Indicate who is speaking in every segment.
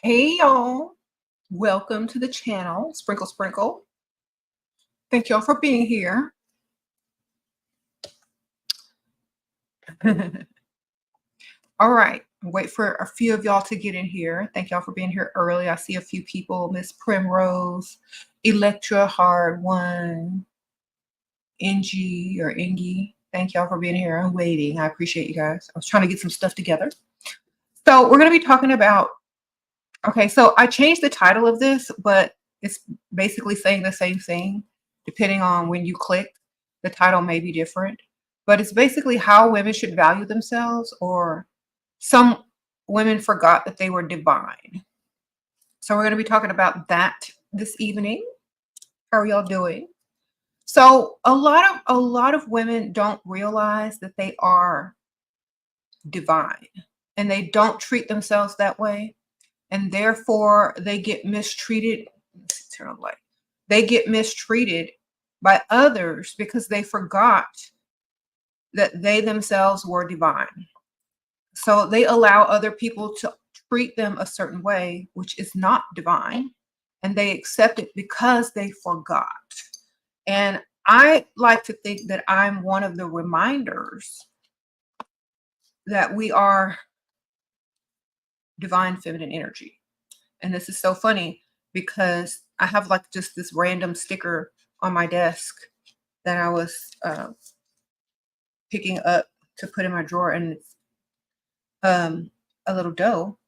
Speaker 1: Hey y'all, welcome to the channel, Sprinkle Sprinkle. Thank y'all for being here. All right, wait for a few of y'all to get in here. Thank y'all for being here early. I see a few people, Miss Primrose, Electra, Hard One, Ingy or Ingy. Thank y'all for being here. I'm waiting. I appreciate you guys. I was trying to get some stuff together. So we're going to be talking about, okay, so I changed the title of this, but it's basically saying the same thing. Depending on when you click, the title may be different. But it's basically how women should value themselves, or some women forgot that they were divine. So we're going to be talking about that this evening. How are y'all doing? So a lot of women don't realize that they are divine, and they don't treat themselves that way. And therefore they get mistreated. Let's turn on the light. They get mistreated by others because they forgot that they themselves were divine. So they allow other people to treat them a certain way, which is not divine, and they accept it because they forgot. And I like to think that I'm one of the reminders that we are divine feminine energy. And this is so funny because I have like just this random sticker on my desk that I was picking up to put in my drawer, and it's a little doe,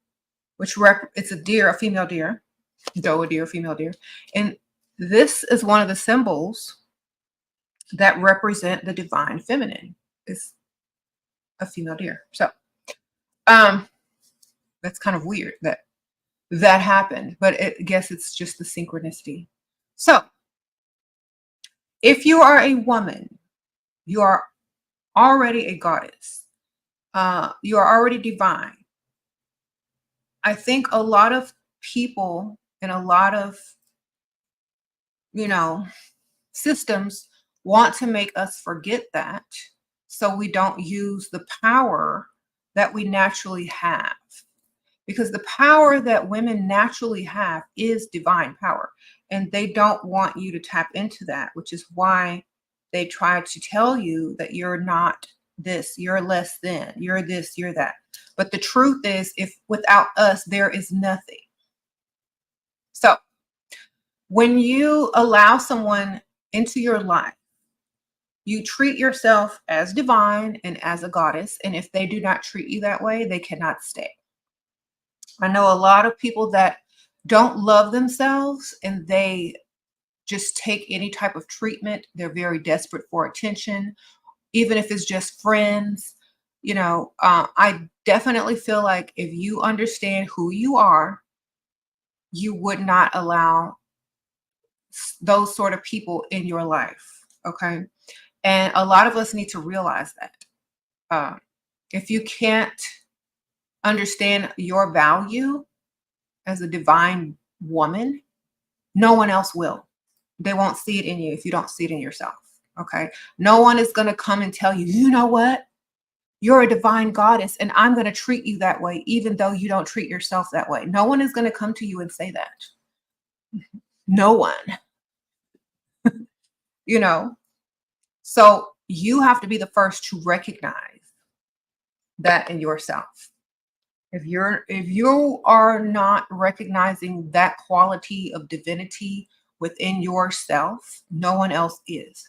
Speaker 1: which it's a deer, a female deer, doe, a deer, female deer. And this is one of the symbols that represent the divine feminine, is a female deer. So that's kind of weird that happened, but I guess it's just the synchronicity. So if you are a woman, you are already a goddess. You are already divine. I think a lot of people and a lot of, systems want to make us forget that, so we don't use the power that we naturally have. Because the power that women naturally have is divine power, and they don't want you to tap into that, which is why they try to tell you that you're not this, you're less than, you're this, you're that. But the truth is, if without us, there is nothing. So when you allow someone into your life, you treat yourself as divine and as a goddess. And if they do not treat you that way, they cannot stay. I know a lot of people that don't love themselves, and they just take any type of treatment. They're very desperate for attention, even if it's just friends. I definitely feel like if you understand who you are, you would not allow those sort of people in your life. Okay. And a lot of us need to realize that. If you can't understand your value as a divine woman, no one else will. They won't see it in you if you don't see it in yourself. Okay. No one is going to come and tell you, you know what? You're a divine goddess, and I'm going to treat you that way, even though you don't treat yourself that way. No one is going to come to you and say that. No one. So you have to be the first to recognize that in yourself. If you are not recognizing that quality of divinity within yourself, no one else is.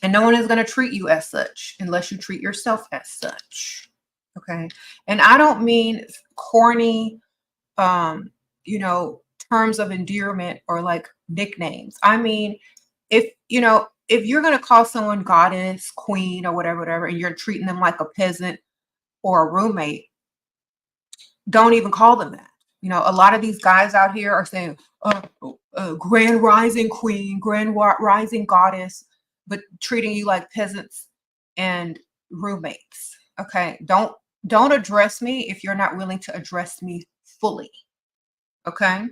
Speaker 1: And no one is going to treat you as such unless you treat yourself as such. Okay. And I don't mean corny, terms of endearment or like nicknames. I mean, if you're going to call someone goddess, queen, or whatever, and you're treating them like a peasant or a roommate, don't even call them that. A lot of these guys out here are saying, grand rising queen, grand rising goddess, but treating you like peasants and roommates. Okay. Don't address me if you're not willing to address me fully. Okay.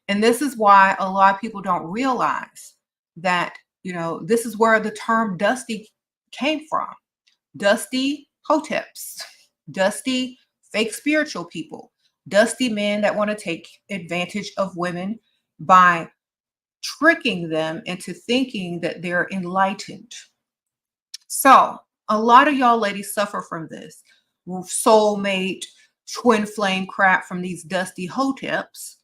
Speaker 1: And this is why a lot of people don't realize that, this is where the term dusty came from. Dusty hoteps, dusty fake spiritual people, dusty men that want to take advantage of women by tricking them into thinking that they're enlightened. So a lot of y'all ladies suffer from this soulmate, twin flame crap from these dusty hoteps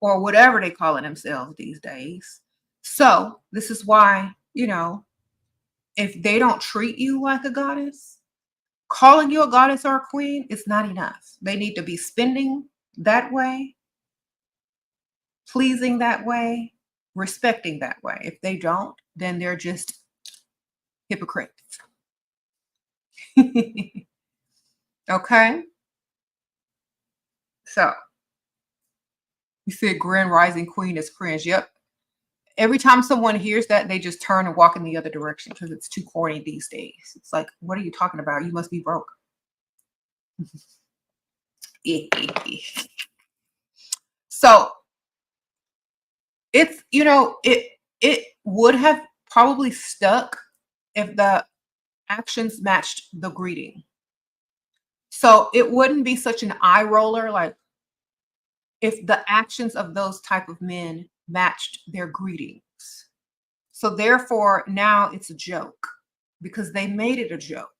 Speaker 1: or whatever they call it themselves these days. So this is why, if they don't treat you like a goddess, calling you a goddess or a queen is not enough. They need to be spending that way, pleasing that way, respecting that way. If they don't, then they're just hypocrites. Okay? So, you said Grand Rising Queen is cringe. Yep. Every time someone hears that, they just turn and walk in the other direction because it's too corny these days. It's like, what are you talking about? You must be broke. So it's, it would have probably stuck if the actions matched the greeting. So it wouldn't be such an eye roller like if the actions of those type of men matched their greetings. So therefore, now it's a joke because they made it a joke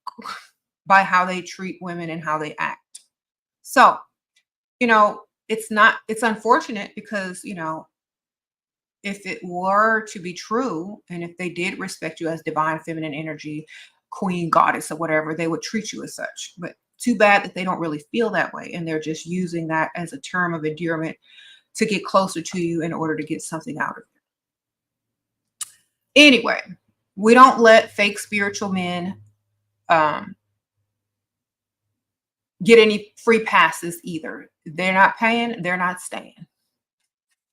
Speaker 1: by how they treat women and how they act. So, it's unfortunate because, if it were to be true and if they did respect you as divine feminine energy, queen, goddess, or whatever, they would treat you as such. But too bad that they don't really feel that way. And they're just using that as a term of endearment to get closer to you in order to get something out of you. Anyway, we don't let fake spiritual men get any free passes either. They're not paying, they're not staying.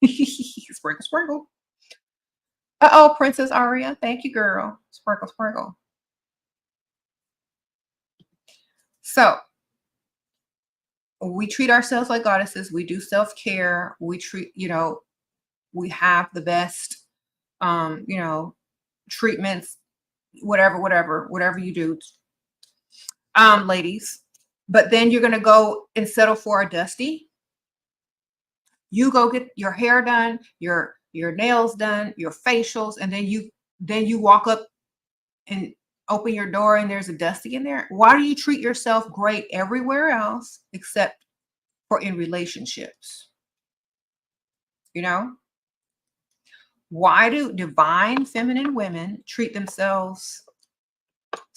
Speaker 1: Sprinkle, sprinkle. Uh-oh, Princess Aria. Thank you, girl. Sprinkle, sprinkle. So we treat ourselves like goddesses. We do self-care. We treat, we have the best, treatments, whatever you do, ladies. But then you're going to go and settle for a dusty. You go get your hair done, your nails done, your facials, and then you walk up and open your door and there's a dusty in there. Why do you treat yourself great everywhere else except for in relationships? Why do divine feminine women treat themselves?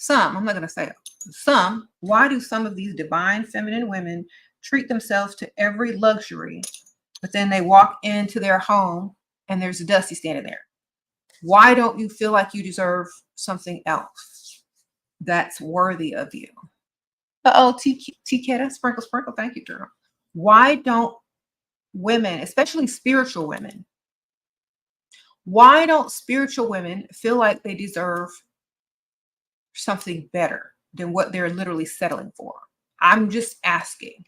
Speaker 1: I'm not going to say some. Why do some of these divine feminine women treat themselves to every luxury, but then they walk into their home and there's a dusty standing there? Why don't you feel like you deserve something else that's worthy of you? Uh-oh, T-Ketta, sprinkle, sprinkle. Thank you, girl. Why don't women, especially spiritual women, why don't spiritual women feel like they deserve something better than what they're literally settling for? I'm just asking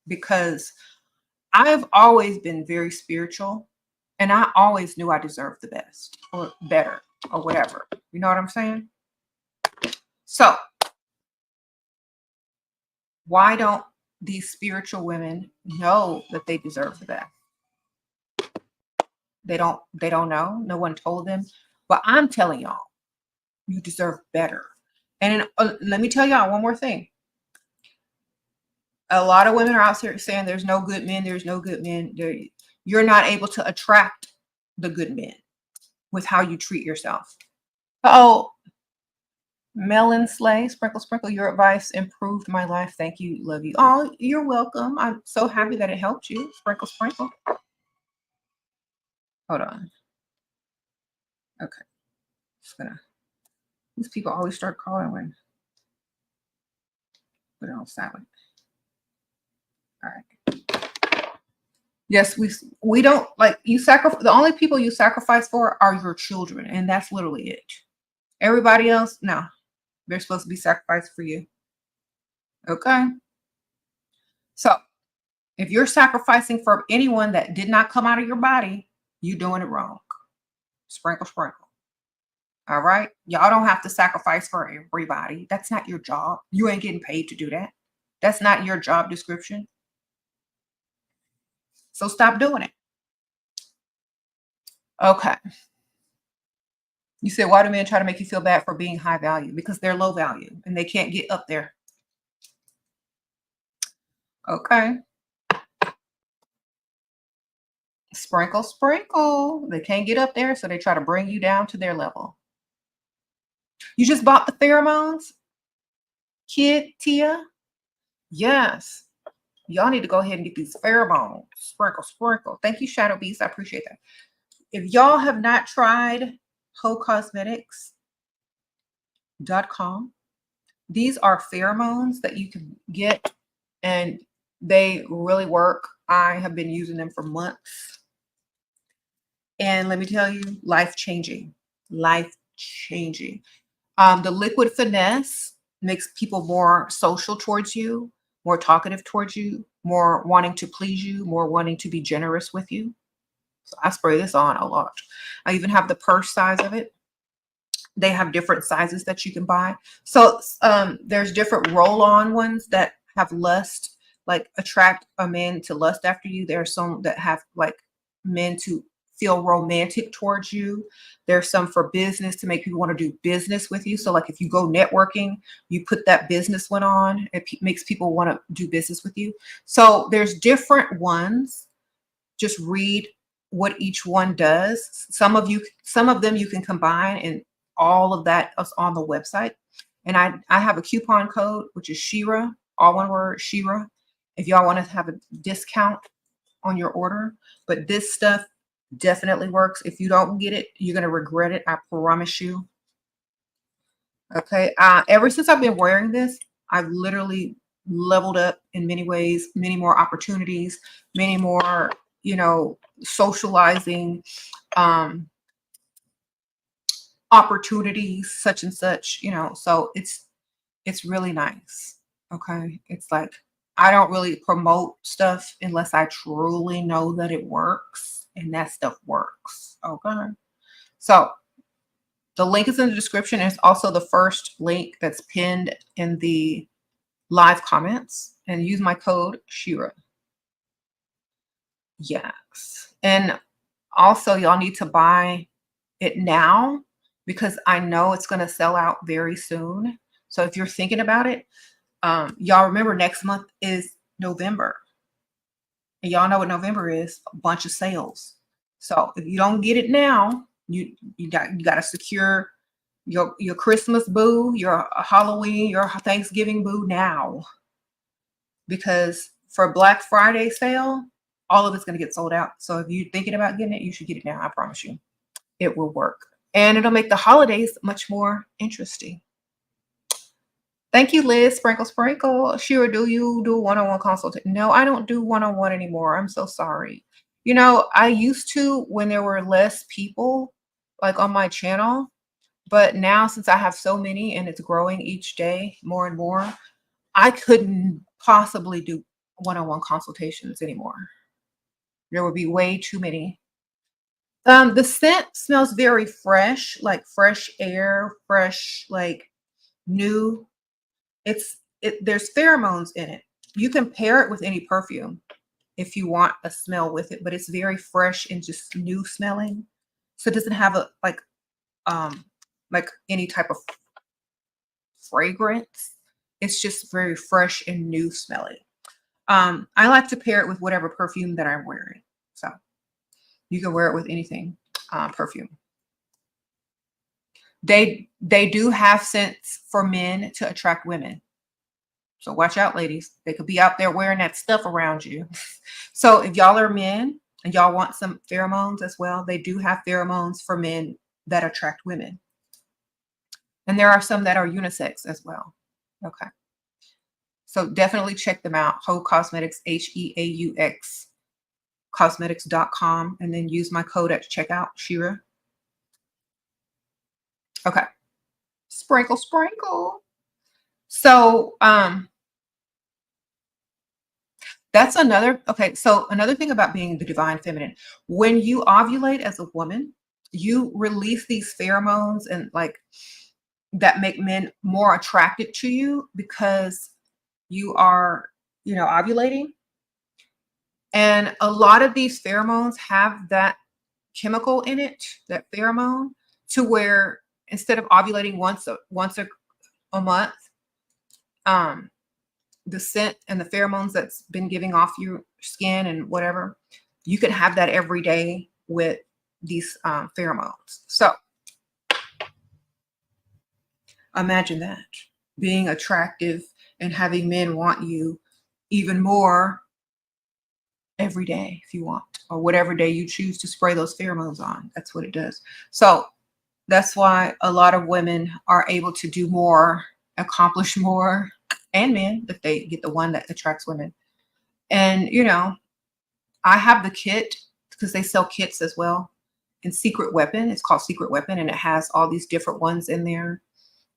Speaker 1: because I've always been very spiritual and I always knew I deserved the best or better or whatever. You know what I'm saying? So why don't these spiritual women know that they deserve the best? They don't know. No one told them. But I'm telling y'all, you deserve better. And let me tell y'all one more thing. A lot of women are out there saying there's no good men. There's no good men. You're not able to attract the good men with how you treat yourself. Oh, Melon Slay, sprinkle, sprinkle. Your advice improved my life. Thank you. Love you. Oh, you're welcome. I'm so happy that it helped you. Sprinkle, sprinkle. Hold on. Okay. Just gonna. These people always start calling when put it on silent. All right. Yes, we don't like you sacrifice. The only people you sacrifice for are your children, and that's literally it. Everybody else, no, they're supposed to be sacrificed for you. Okay. So if you're sacrificing for anyone that did not come out of your body, you're doing it wrong. Sprinkle, sprinkle. All right. Y'all don't have to sacrifice for everybody. That's not your job. You ain't getting paid to do that. That's not your job description. So stop doing it. Okay. You said, why do men try to make you feel bad for being high value? Because they're low value and they can't get up there. Okay. Sprinkle, sprinkle. They can't get up there, so they try to bring you down to their level. You just bought the pheromones, kid Tia? Yes. Y'all need to go ahead and get these pheromones. Sprinkle, sprinkle. Thank you, Shadow Beast. I appreciate that. If y'all have not tried HoCosmetics.com, these are pheromones that you can get, and they really work. I have been using them for months. And let me tell you, life-changing. Life-changing. The liquid finesse makes people more social towards you, more talkative towards you, more wanting to please you, more wanting to be generous with you. So I spray this on a lot. I even have the purse size of it. They have different sizes that you can buy. So there's different roll-on ones that have lust, like attract a man to lust after you. There are some that have like men to feel romantic towards you. There's some for business to make people want to do business with you. So like if you go networking, you put that business one on, it makes people want to do business with you. So there's different ones. Just read what each one does. Some of them you can combine, and all of that is on the website. And I have a coupon code, which is SheRa, all one word, SheRa, if y'all want to have a discount on your order. But this stuff definitely works. If you don't get it, you're going to regret it. I promise you. Okay. Ever since I've been wearing this, I've literally leveled up in many ways, many more opportunities, many more, socializing, opportunities, such and such, so it's really nice. Okay. It's like, I don't really promote stuff unless I truly know that it works, and that stuff works. Okay. So the link is in the description. It's also the first link that's pinned in the live comments, and use my code SheRa. Yes. And also y'all need to buy it now, because I know it's going to sell out very soon. So if you're thinking about it, y'all remember next month is November. And y'all know what November is, a bunch of sales. So if you don't get it now, you got to secure your Christmas boo, your Halloween, your Thanksgiving boo now. Because for Black Friday sale, all of it's going to get sold out. So if you're thinking about getting it, you should get it now. I promise you. It will work. And it'll make the holidays much more interesting. Thank you, Liz. Sprinkle, sprinkle. Shira, do you do one-on-one consultation? No, I don't do one-on-one anymore. I'm so sorry. I used to when there were less people like on my channel, but now since I have so many and it's growing each day more and more, I couldn't possibly do one-on-one consultations anymore. There would be way too many. The scent smells very fresh, like fresh air, fresh, like new. There's pheromones in it. You can pair it with any perfume if you want a smell with it, but it's very fresh and just new smelling. So it doesn't have like any type of fragrance. It's just very fresh and new smelling. I like to pair it with whatever perfume that I'm wearing. So you can wear it with anything, perfume. They do have scents for men to attract women. So watch out, ladies. They could be out there wearing that stuff around you. So if y'all are men and y'all want some pheromones as well, they do have pheromones for men that attract women. And there are some that are unisex as well. Okay. So definitely check them out. Ho Cosmetics, HEAUX, cosmetics.com, and then use my code at checkout, SheRa. Okay. Sprinkle, sprinkle. So, that's another, okay. So another thing about being the divine feminine, when you ovulate as a woman, you release these pheromones and like that make men more attracted to you, because you are, ovulating. And a lot of these pheromones have that chemical in it, that pheromone, to where instead of ovulating once a month, um, the scent and the pheromones that's been giving off your skin and whatever, you can have that every day with these pheromones. So imagine that, being attractive and having men want you even more every day if you want, or whatever day you choose to spray those pheromones on. That's what it does. So that's why a lot of women are able to do more, accomplish more, and men, if they get the one that attracts women. And, I have the kit because they sell kits as well. And Secret Weapon, it's called Secret Weapon, and it has all these different ones in there,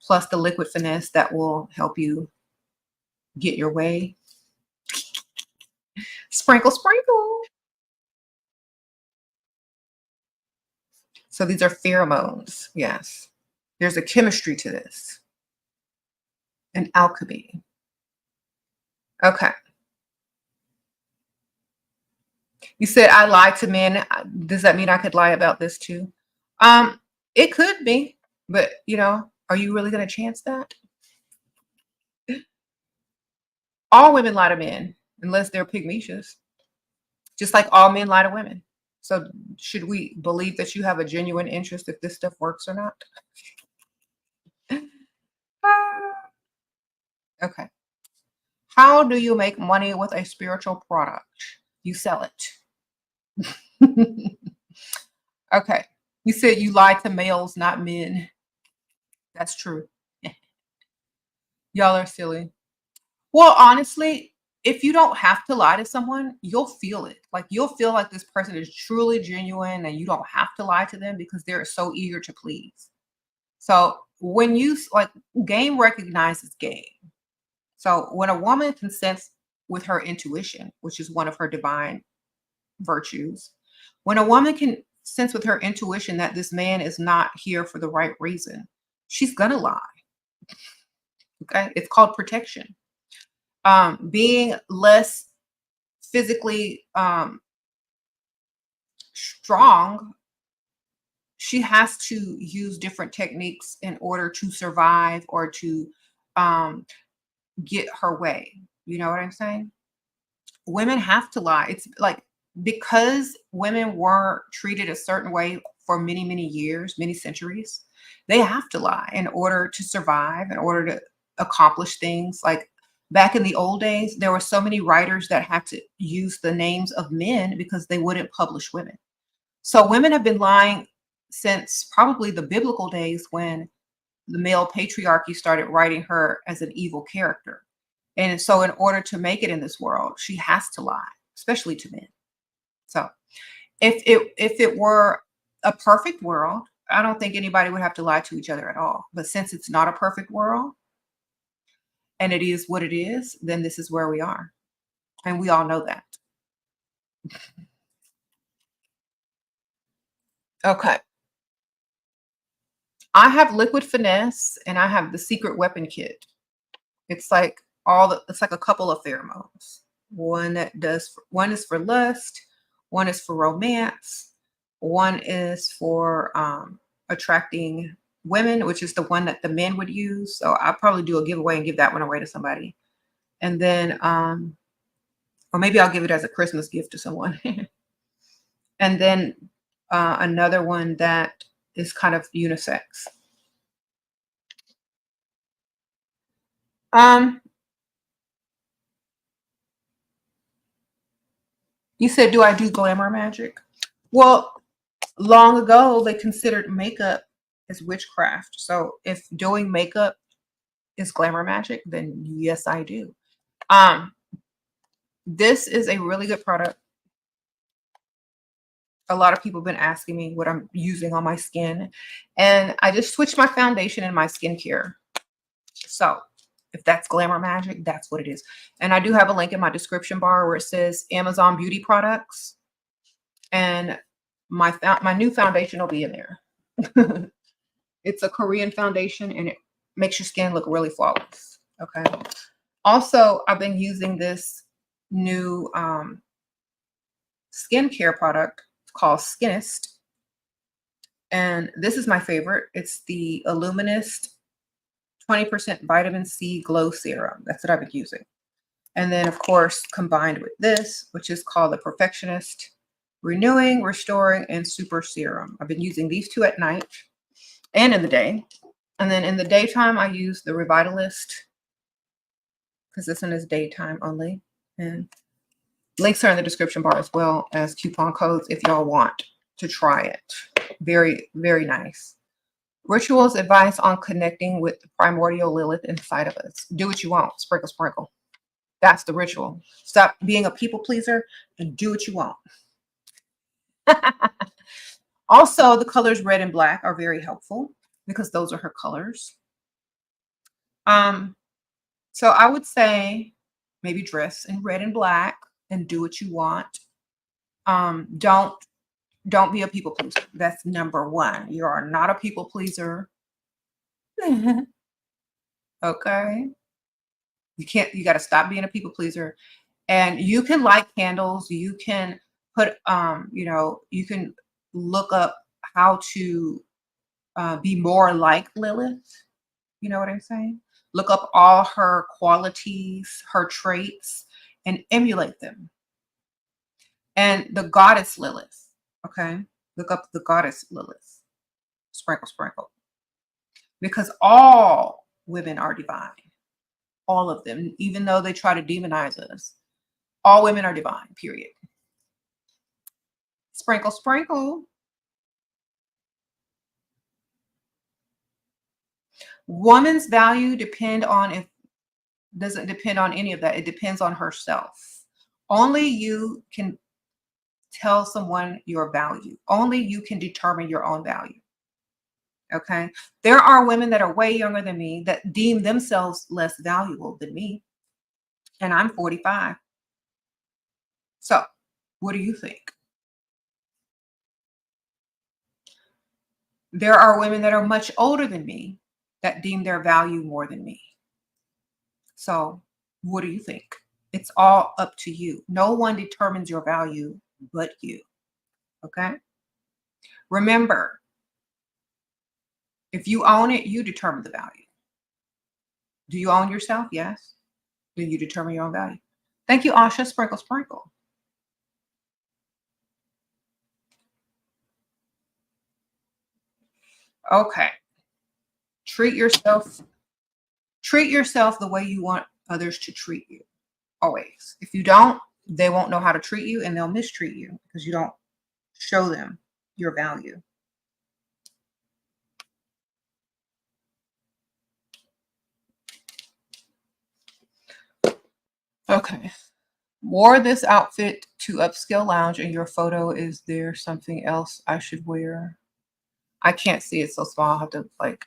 Speaker 1: plus the liquid finesse that will help you get your way. Sprinkle, sprinkle. So these are pheromones. Yes. There's a chemistry to this. An alchemy. Okay. You said I lie to men. Does that mean I could lie about this too? It could be, but are you really going to chance that? All women lie to men, unless they're pygmicious. Just like all men lie to women. So should we believe that you have a genuine interest if this stuff works or not? Okay. How do you make money with a spiritual product? You sell it. Okay. You said you lie to males, not men. That's true. Y'all are silly. Well, honestly, if you don't have to lie to someone, you'll feel it. Like you'll feel like this person is truly genuine and you don't have to lie to them because they're so eager to please. So when you game recognizes game. So when a woman consents with her intuition, which is one of her divine virtues, when a woman can sense with her intuition that this man is not here for the right reason, she's gonna lie. Okay, it's called protection. Being less physically strong, she has to use different techniques in order to survive or to get her way. You know what I'm saying? Women have to lie. It's like because women were treated a certain way for many, many years, many centuries, they have to lie in order to survive, in order to accomplish things. Like back in the old days, there were so many writers that had to use the names of men because they wouldn't publish women. So women have been lying since probably the biblical days when the male patriarchy started writing her as an evil character. And so in order to make it in this world, she has to lie, especially to men. So if it were a perfect world, I don't think anybody would have to lie to each other at all. But since it's not a perfect world and it is what it is, then this is where we are. And we all know that. Okay. I have liquid finesse and I have the secret weapon kit. It's like it's like a couple of pheromones. One is for lust, one is for romance, one is for attracting women, which is the one that the men would use. So I'll probably do a giveaway and give that one away to somebody. And then or maybe I'll give it as a Christmas gift to someone. And then another one that is kind of unisex. You said, do I do glamour magic? Well, long ago, they considered makeup as witchcraft. So if doing makeup is glamour magic, then yes, I do. This is a really good product. A lot of people have been asking me what I'm using on my skin. And I just switched my foundation and my skincare. So if that's glamour magic, that's what it is. And I do have a link in my description bar where it says Amazon beauty products. And my new foundation will be in there. It's a Korean foundation and it makes your skin look really flawless. Okay. Also, I've been using this new skincare product called SKINIST. And this is my favorite. It's the Illuminist 20% vitamin C glow serum. That's what I've been using. And then, of course, combined with this, which is called the Perfectionist Renewing, Restoring, and Super Serum. I've been using these two at night and in the day. And then in the daytime, I use the Revitalist, because this one is daytime only. And links are in the description bar, as well as coupon codes if y'all want to try it. Very, very nice. Rituals, advice on connecting with the primordial Lilith inside of us. Do what you want. Sprinkle, sprinkle. That's the ritual. Stop being a people pleaser and do what you want. Also, the colors red and black are very helpful because those are her colors. So I would say maybe dress in red and black and do what you want. Don't be a people pleaser. That's number one. You are not a people pleaser. Okay. You got to stop being a people pleaser. And you can light candles. You can put, you can look up how to be more like Lilith. You know what I'm saying? Look up all her qualities, her traits, and emulate them. And the goddess Lilith, okay? Look up the goddess Lilith. Sprinkle, sprinkle. Because all women are divine. All of them, even though they try to demonize us. All women are divine, period. Sprinkle, sprinkle. Woman's value doesn't depend on any of that. It depends on herself. Only you can tell someone your value. Only you can determine your own value. Okay. There are women that are way younger than me that deem themselves less valuable than me. And I'm 45. So what do you think? There are women that are much older than me that deem their value more than me. So what do you think? It's all up to you. No one determines your value but you. Okay? Remember, if you own it, you determine the value. Do you own yourself? Yes. Do you determine your own value? Thank you, Asha. Sprinkle, sprinkle. Okay. Treat yourself the way you want others to treat you. Always. If you don't, they won't know how to treat you and they'll mistreat you because you don't show them your value. Okay. Wore this outfit to upscale lounge and your photo. Is there something else I should wear? I can't see it so small. I'll have to like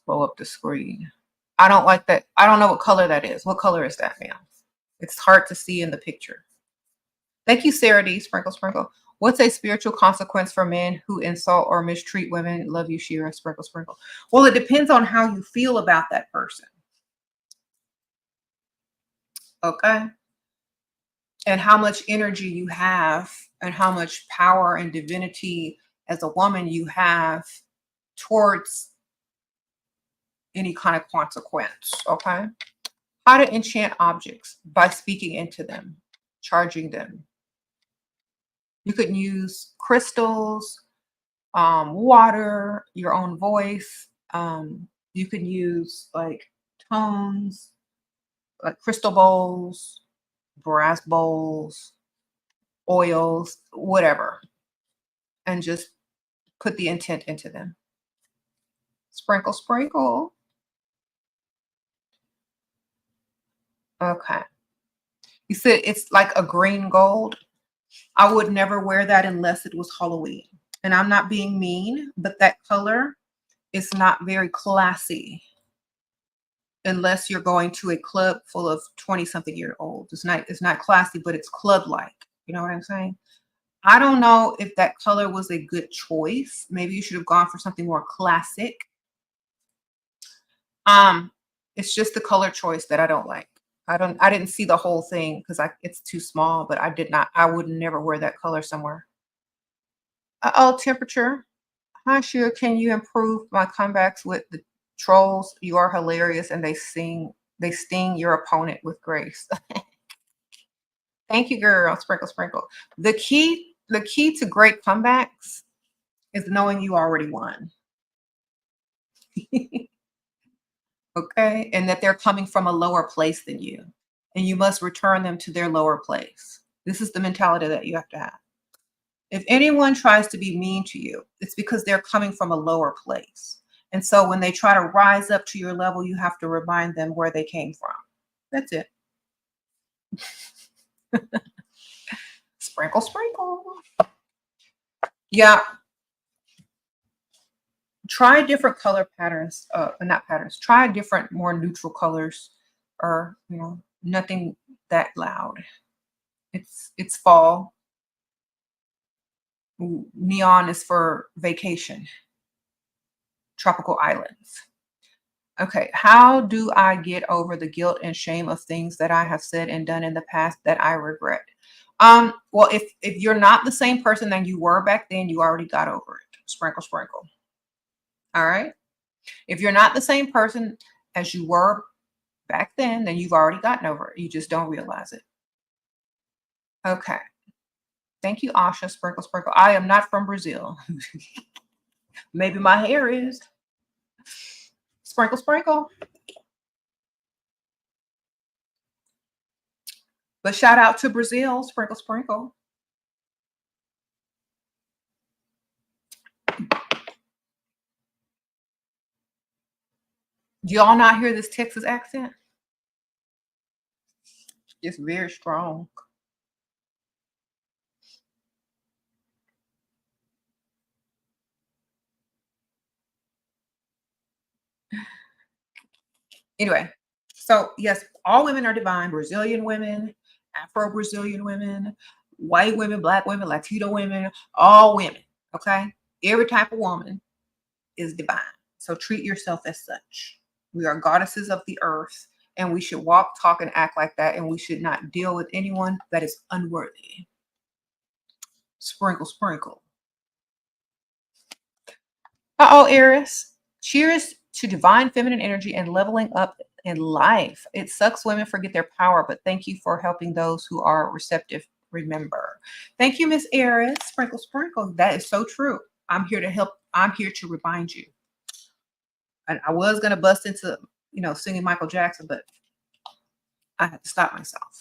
Speaker 1: blow up the screen. I don't like that. I don't know what color that is. What color is that, ma'am? It's hard to see in the picture. Thank you, Sarah D. Sprinkle, sprinkle. What's a spiritual consequence for men who insult or mistreat women? Love you, Shera. Sprinkle, sprinkle. Well, it depends on how you feel about that person. Okay. And how much energy you have and how much power and divinity as a woman you have towards any kind of consequence. Okay. How to enchant objects by speaking into them, charging them. You could use crystals, water, your own voice. You can use like tones, like crystal bowls, brass bowls, oils, whatever, and just put the intent into them. Sprinkle, sprinkle. Okay. You said it's like a green gold. I would never wear that unless it was Halloween. And I'm not being mean, but that color is not very classy unless you're going to a club full of 20-something-year-olds. It's not classy, but it's club-like. You know what I'm saying? I don't know if that color was a good choice. Maybe you should have gone for something more classic. It's just the color choice that I don't like. I didn't see the whole thing because it's too small, but I would never wear that color somewhere. Uh-oh, temperature. Hi, Sheer. Can you improve my comebacks with the trolls? You are hilarious and they sting your opponent with grace. Thank you, girl. Sprinkle, sprinkle. The key to great comebacks is knowing you already won. Okay? And that they're coming from a lower place than you. And you must return them to their lower place. This is the mentality that you have to have. If anyone tries to be mean to you, it's because they're coming from a lower place. And so when they try to rise up to your level, you have to remind them where they came from. That's it. Sprinkle, sprinkle. Yeah, try different color patterns, not patterns, try different, more neutral colors, or nothing that loud. It's fall. Neon is for vacation, tropical islands. Okay, how do I get over the guilt and shame of things that I have said and done in the past that I regret? Well, if you're not the same person that you were back then, you already got over it. Sprinkle, sprinkle. All right. If you're not the same person as you were back then you've already gotten over it. You just don't realize it. Okay. Thank you, Asha. Sprinkle, sprinkle. I am not from Brazil. Maybe my hair is. Sprinkle, sprinkle. But shout out to Brazil. Sprinkle, sprinkle. Do y'all not hear this Texas accent? It's very strong. Anyway, so yes, all women are divine. Brazilian women, Afro-Brazilian women, white women, black women, Latino women, all women. Okay. Every type of woman is divine. So treat yourself as such. We are goddesses of the earth, and we should walk, talk, and act like that. And we should not deal with anyone that is unworthy. Sprinkle, sprinkle. Uh-oh, Eris. Cheers to divine feminine energy and leveling up in life. It sucks women forget their power, but thank you for helping those who are receptive. Remember. Thank you, Miss Eris. Sprinkle, sprinkle. That is so true. I'm here to help. I'm here to remind you. And I was going to bust into, singing Michael Jackson, but I had to stop myself.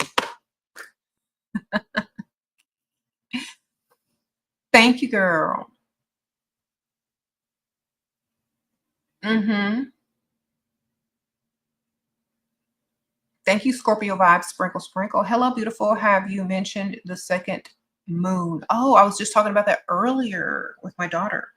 Speaker 1: Thank you, girl. Mm-hmm. Thank you, Scorpio Vibes. Sprinkle, sprinkle. Hello, beautiful. Have you mentioned the second moon? Oh, I was just talking about that earlier with my daughter.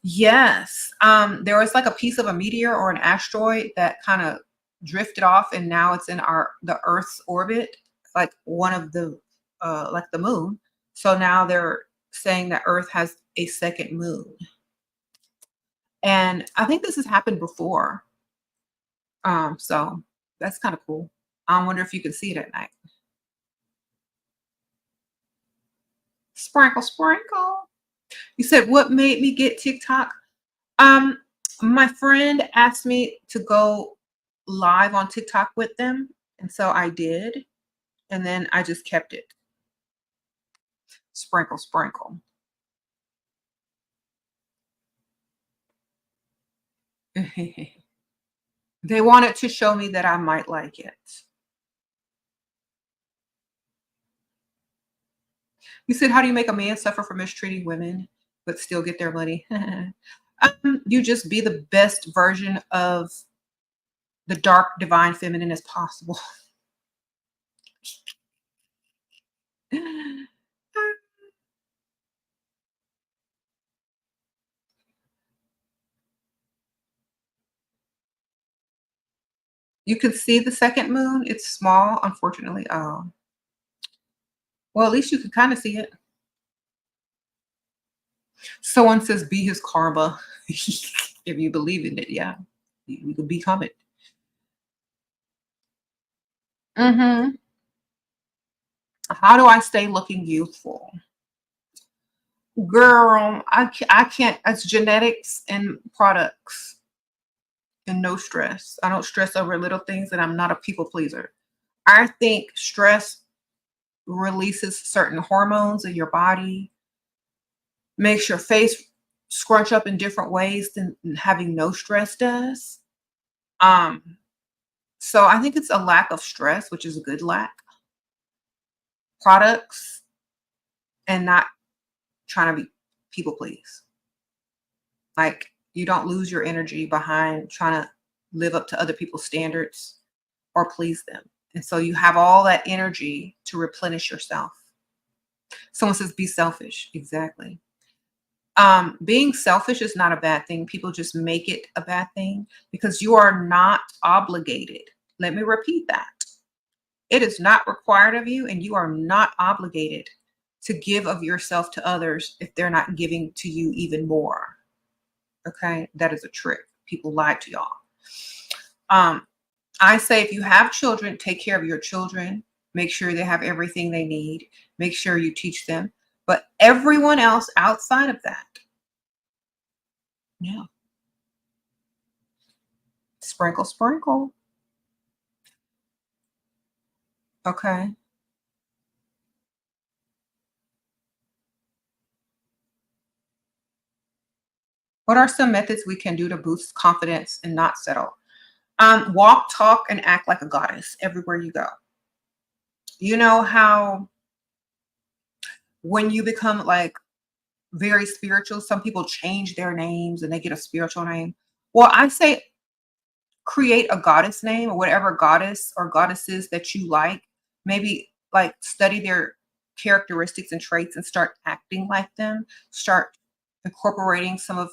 Speaker 1: Yes. There was like a piece of a meteor or an asteroid that kind of drifted off, and now it's in the Earth's orbit, like one of the like the moon. So now they're saying that Earth has a second moon. And I think this has happened before. So that's kind of cool. I wonder if you can see it at night. Sprinkle, sprinkle. You said, what made me get TikTok? My friend asked me to go live on TikTok with them. And so I did. And then I just kept it. Sprinkle, sprinkle. They wanted to show me that I might like it. You said, how do you make a man suffer from mistreating women, but still get their money? You just be the best version of the dark, divine feminine as possible. You can see the second moon. It's small, unfortunately. Well, at least you can kind of see it. Someone says, be his karma. If you believe in it, yeah, you can become it. Mhm. How do I stay looking youthful? Girl, I can't. It's genetics and products and no stress. I don't stress over little things, and I'm not a people pleaser. I think stress releases certain hormones in your body, makes your face scrunch up in different ways than having no stress does. Um, so I think it's a lack of stress, which is a good lack. Products and not trying to be people please. Like you don't lose your energy behind trying to live up to other people's standards or please them. And so you have all that energy to replenish yourself. Someone says be selfish. Exactly. Being selfish is not a bad thing. People just make it a bad thing because you are not obligated. Let me repeat that. It is not required of you, and you are not obligated to give of yourself to others if they're not giving to you even more. Okay, that is a trick. People lie to y'all. Um, I say if you have children, take care of your children. Make sure they have everything they need. Make sure you teach them. But everyone else outside of that, no. Sprinkle, sprinkle. Okay. What are some methods we can do to boost confidence and not settle? Walk, talk, and act like a goddess everywhere you go. You know how when you become like very spiritual, some people change their names and they get a spiritual name. Well, I say create a goddess name or whatever goddess or goddesses that you like. Maybe like study their characteristics and traits and start acting like them. Start incorporating some of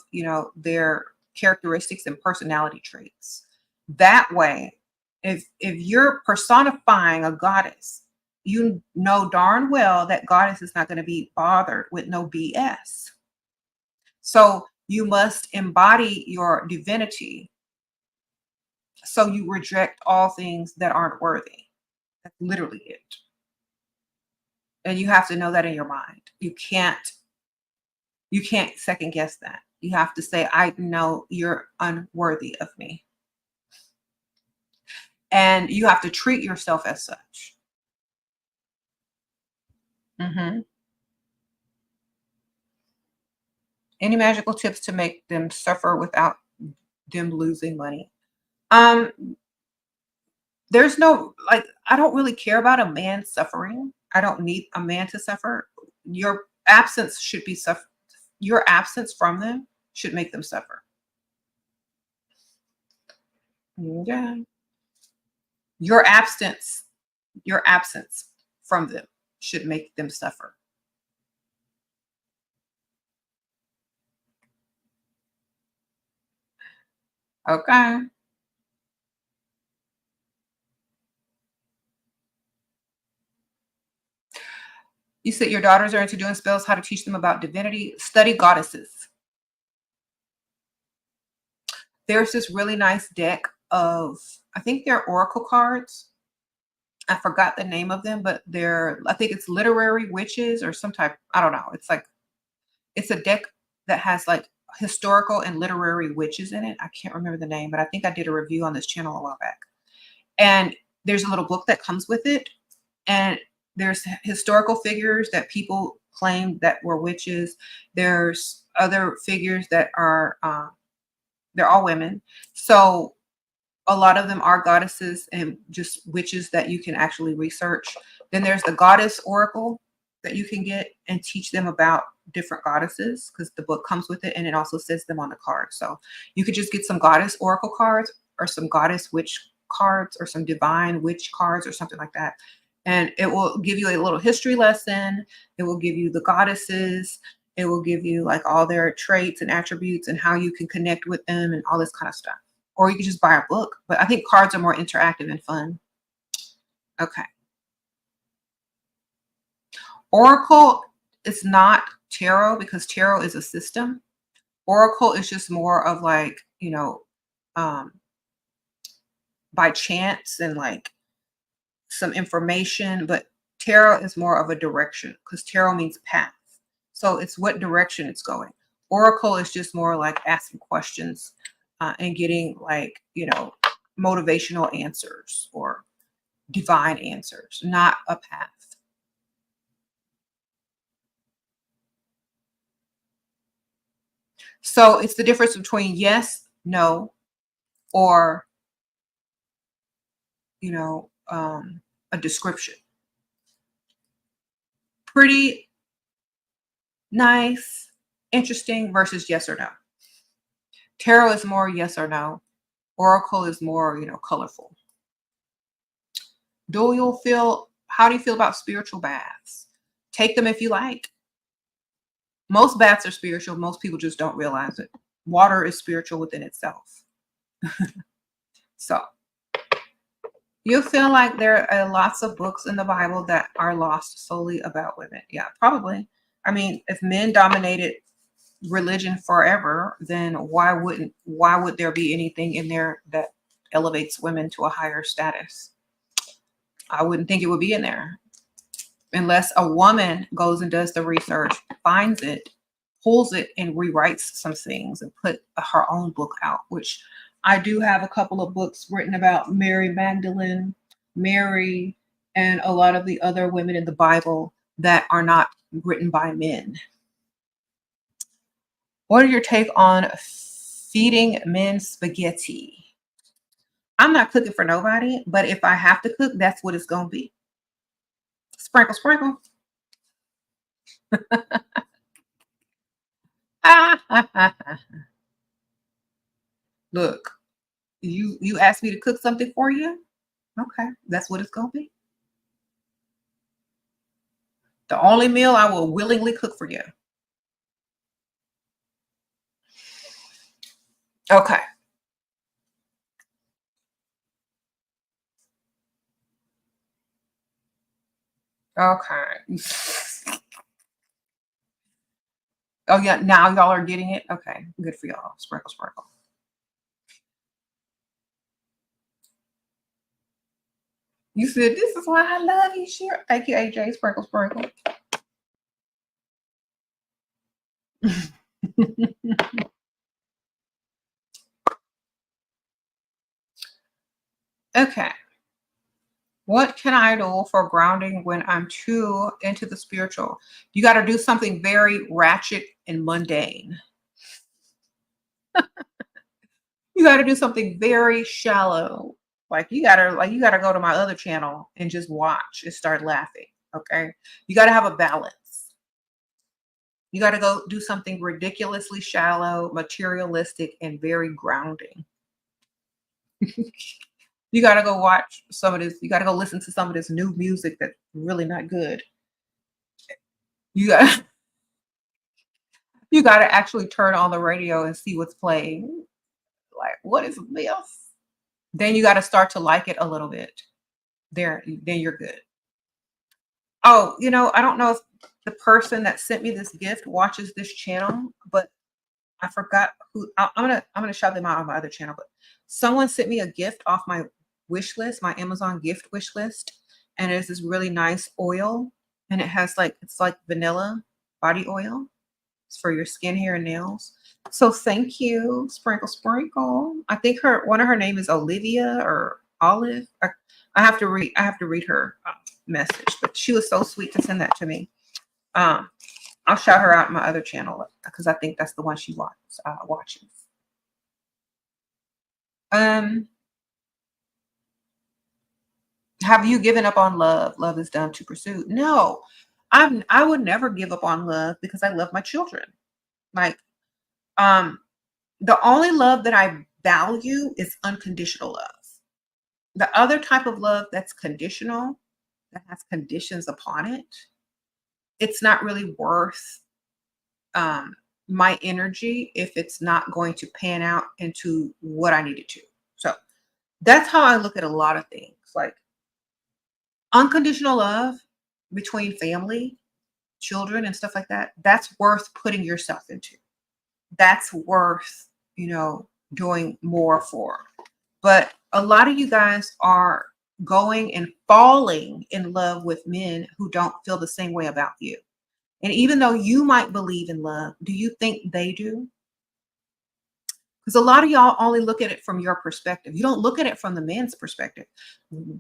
Speaker 1: their characteristics and personality traits. That way, if you're personifying a goddess, you know darn well that goddess is not going to be bothered with no BS. So you must embody your divinity, so you reject all things that aren't worthy. That's literally it. And you have to know that in your mind. You can't second guess that. You have to say, I know you're unworthy of me. And you have to treat yourself as such. Hmm. Any magical tips to make them suffer without them losing money? Um, there's no, like, I don't really care about a man suffering. I don't need a man to suffer. Your absence should be suffer. Your absence from them should make them suffer. Yeah. Your absence, your absence from them should make them suffer. Okay. You said your daughters are into doing spells, how to teach them about divinity. Study goddesses. There's this really nice deck of, I think they're oracle cards. I forgot the name of them, but I think it's literary witches or some type. I don't know. It's a deck that has like historical and literary witches in it. I can't remember the name, but I think I did a review on this channel a while back. And there's a little book that comes with it. And there's historical figures that people claim that were witches. There's other figures that are, they're all women. So a lot of them are goddesses and just witches that you can actually research. Then there's the goddess oracle that you can get and teach them about different goddesses because the book comes with it and it also says them on the card. So you could just get some goddess oracle cards or some goddess witch cards or some divine witch cards or something like that. And it will give you a little history lesson. It will give you the goddesses. It will give you like all their traits and attributes and how you can connect with them and all this kind of stuff. Or you can just buy a book. But I think cards are more interactive and fun. Okay. Oracle is not tarot because tarot is a system. Oracle is just more of like, um, by chance and like some information, but tarot is more of a direction because tarot means path. So it's what direction it's going. Oracle is just more like asking questions and getting like, motivational answers or divine answers, not a path. So it's the difference between yes, no, or, a description. Pretty, nice, interesting versus yes or no. Tarot is more yes or no. Oracle is more, colorful. How do you feel about spiritual baths? Take them if you like. Most baths are spiritual. Most people just don't realize it. Water is spiritual within itself. So you feel like there are lots of books in the Bible that are lost solely about women. Yeah, probably. I mean, if men dominated religion forever, then why would there be anything in there that elevates women to a higher status? I wouldn't think it would be in there unless a woman goes and does the research, finds it, pulls it, and rewrites some things and put her own book out, which I do have a couple of books written about Mary Magdalene, Mary, and a lot of the other women in the Bible that are not written by men. What are your take on feeding men spaghetti? I'm not cooking for nobody, but if I have to cook, that's what it's going to be. Sprinkle, sprinkle. Look, you asked me to cook something for you? Okay, that's what it's going to be. The only meal I will willingly cook for you. Okay. Okay. Oh yeah, now y'all are getting it? Okay, good for y'all. Sprinkle, sprinkle. You said, this is why I love you, Shera. Thank you, AJ. Sprinkle, sprinkle. Okay. What can I do for grounding when I'm too into the spiritual? You got to do something very ratchet and mundane. You got to do something very shallow. Like you gotta go to my other channel and just watch and start laughing. Okay. You got to have a balance. You got to go do something ridiculously shallow, materialistic, and very grounding. You got to go watch some of this. You got to go listen to some of this new music that's really not good. You got you got to actually turn on the radio and see what's playing. Like, what is this? Then you got to start to like it a little bit. Then you're good. Oh, I don't know if the person that sent me this gift watches this channel, but I forgot who. I'm gonna shout them out on my other channel. But someone sent me a gift off my wish list, my Amazon gift wish list, and it's this really nice oil, and it's like vanilla body oil. It's for your skin, hair, and nails. So thank you, sprinkle, sprinkle. I think one of her name is Olivia or Olive. I have to read her message, but she was so sweet to send that to me. I'll shout her out in my other channel because I think that's the one she watches. Have you given up on love? Love is done to pursue. No, I would never give up on love because I love my children. Like, the only love that I value is unconditional love. The other type of love that's conditional, that has conditions upon it, it's not really worth my energy if it's not going to pan out into what I need it to. So that's how I look at a lot of things. Like, unconditional love between family, children, and stuff like that, that's worth putting yourself into. That's worth, doing more for. But a lot of you guys are, going and falling in love with men who don't feel the same way about you. And even though you might believe in love, do you think they do? Because a lot of y'all only look at it from your perspective. You don't look at it from the men's perspective.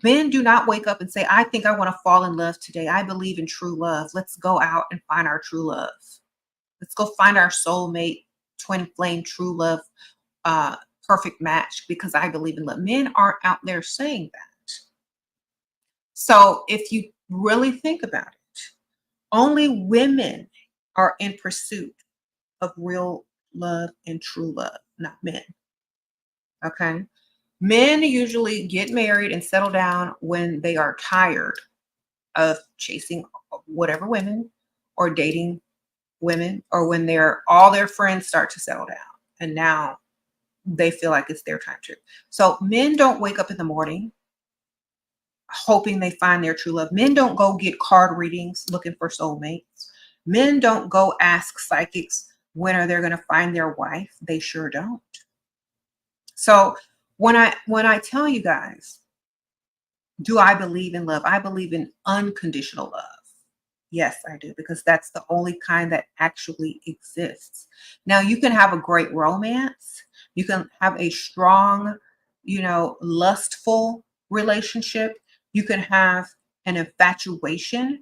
Speaker 1: Men do not wake up and say, I think I want to fall in love today. I believe in true love. Let's go out and find our true love. Let's go find our soulmate, twin flame, true love, perfect match, because I believe in love. Men aren't out there saying that. So if you really think about it, only women are in pursuit of real love and true love, not men. Okay. Men usually get married and settle down when they are tired of chasing whatever women or dating women, or when all their friends start to settle down and now they feel like it's their time too. So men don't wake up in the morning hoping they find their true love. Men don't go get card readings looking for soulmates. Men don't go ask psychics when are they going to find their wife. They sure don't. So when I tell you guys, do I believe in love? I believe in unconditional love. Yes, I do, because that's the only kind that actually exists. Now, you can have a great romance. You can have a strong, lustful relationship. You can have an infatuation.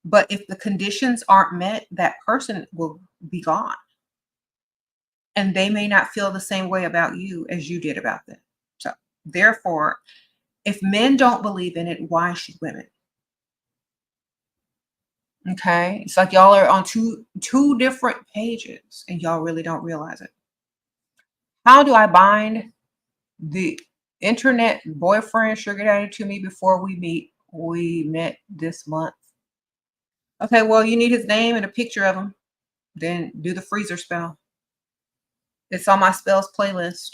Speaker 1: But if the conditions aren't met, that person will be gone. And they may not feel the same way about you as you did about them. So therefore, if men don't believe in it, why should women? Okay. It's like y'all are on two different pages and y'all really don't realize it. How do I bind the internet boyfriend sugar daddy to me before we meet? We met this month. Okay, well, you need his name and a picture of him. Then do the freezer spell. It's on my spells playlist.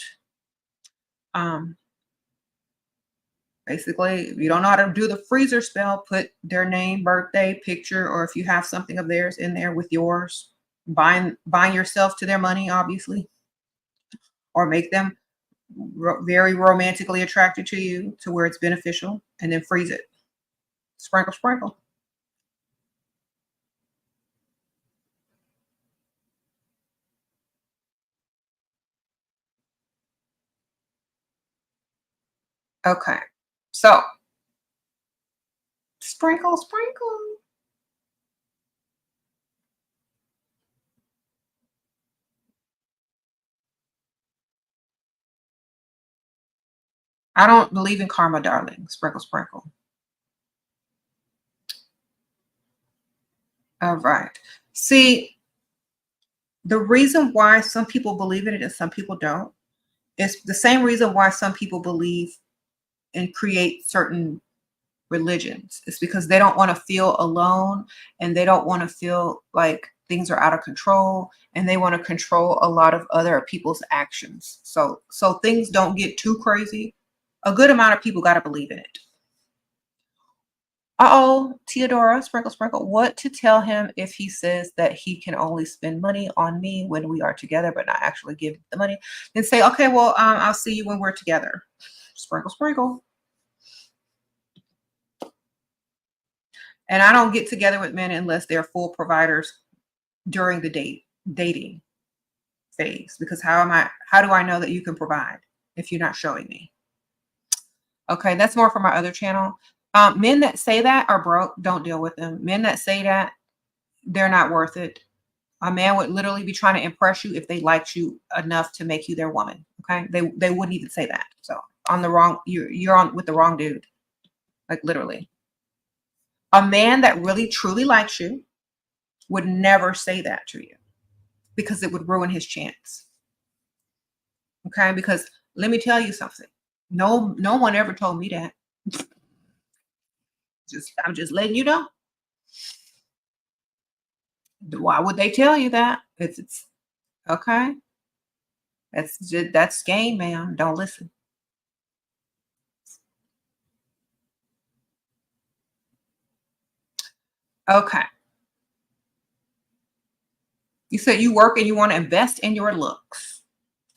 Speaker 1: Basically, if you don't know how to do the freezer spell, put their name, birthday, picture, or if you have something of theirs in there with yours, bind yourself to their money, obviously, or make them very romantically attracted to you to where it's beneficial, and then freeze it. Sprinkle, sprinkle. Okay, so sprinkle, sprinkle. I don't believe in karma, darling. Sprinkle, sprinkle. All right. See, the reason why some people believe in it and some people don't is the same reason why some people believe and create certain religions. It's because they don't want to feel alone, and they don't want to feel like things are out of control, and they want to control a lot of other people's actions. So things don't get too crazy. A good amount of people got to believe in it. Uh-oh, Theodora, sprinkle, sprinkle. What to tell him if he says that he can only spend money on me when we are together, but not actually give the money? Then say, okay, well, I'll see you when we're together. Sprinkle, sprinkle. And I don't get together with men unless they're full providers during the dating phase. Because how do I know that you can provide if you're not showing me? Okay, that's more for my other channel. Men that say that are broke. Don't deal with them. Men that say that, they're not worth it. A man would literally be trying to impress you if they liked you enough to make you their woman. Okay, they wouldn't even say that. So on the wrong, you're on with the wrong dude. Like literally, a man that really truly likes you would never say that to you because it would ruin his chance. Okay, because let me tell you something. No one ever told me that. I'm just letting you know. Why would they tell you that? It's okay. That's game, man. Don't listen. Okay. You said you work and you want to invest in your looks.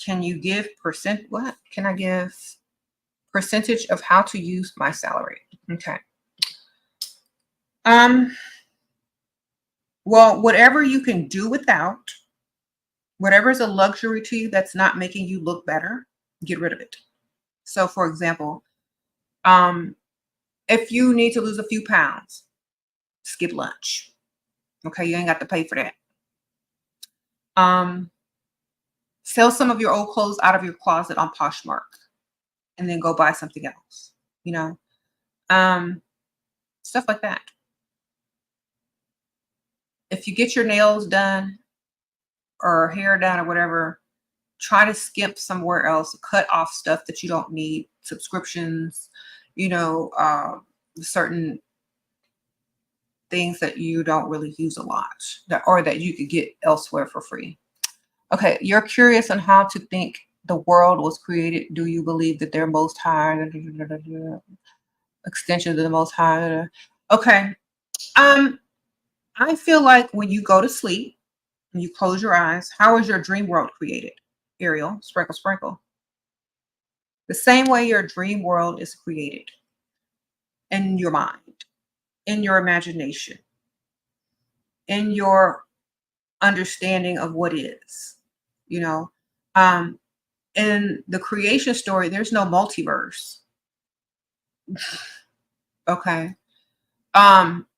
Speaker 1: Can you give percent? What can I give? Percentage of how to use my salary. Okay. Well, whatever you can do without, whatever is a luxury to you that's not making you look better, get rid of it. So for example, if you need to lose a few pounds, skip lunch. Okay, you ain't got to pay for that. Sell some of your old clothes out of your closet on Poshmark and then go buy something else, you know? Stuff like that. If you get your nails done or hair done or whatever, try to skimp somewhere else, cut off stuff that you don't need, subscriptions, you know, certain things that you don't really use a lot or that you could get elsewhere for free. Okay, you're curious on how to think the world was created. Do you believe that they're most high? Extensions of the most high. Okay. I feel like when you go to sleep and you close your eyes, how is your dream world created? Ariel, sprinkle, sprinkle. The same way your dream world is created in your mind, in your imagination, in your understanding of what is, you know. In the creation story, there's no multiverse. Okay.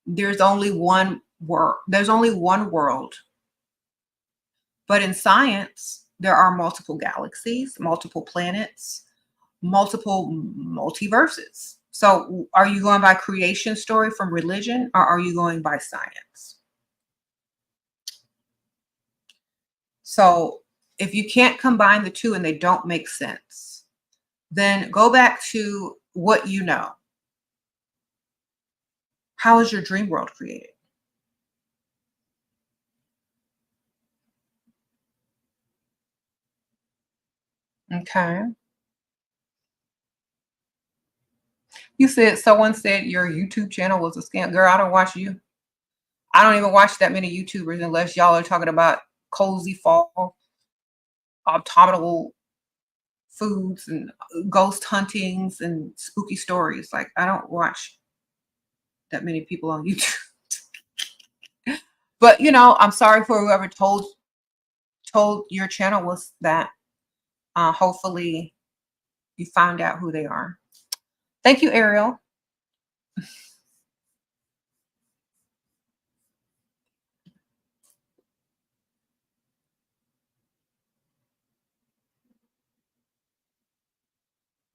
Speaker 1: There's only one world. There's only one world. But in science, there are multiple galaxies, multiple planets, multiple multiverses. So are you going by creation story from religion, or are you going by science? So if you can't combine the two and they don't make sense, then go back to what you know. How is your dream world created? Okay. You said someone said your YouTube channel was a scam. Girl, I don't watch you. I don't even watch that many YouTubers unless y'all are talking about cozy fall, autumnal foods and ghost huntings and spooky stories. Like, I don't watch that many people on YouTube. But you know, I'm sorry for whoever told your channel was that. Hopefully you found out who they are. Thank you, Ariel.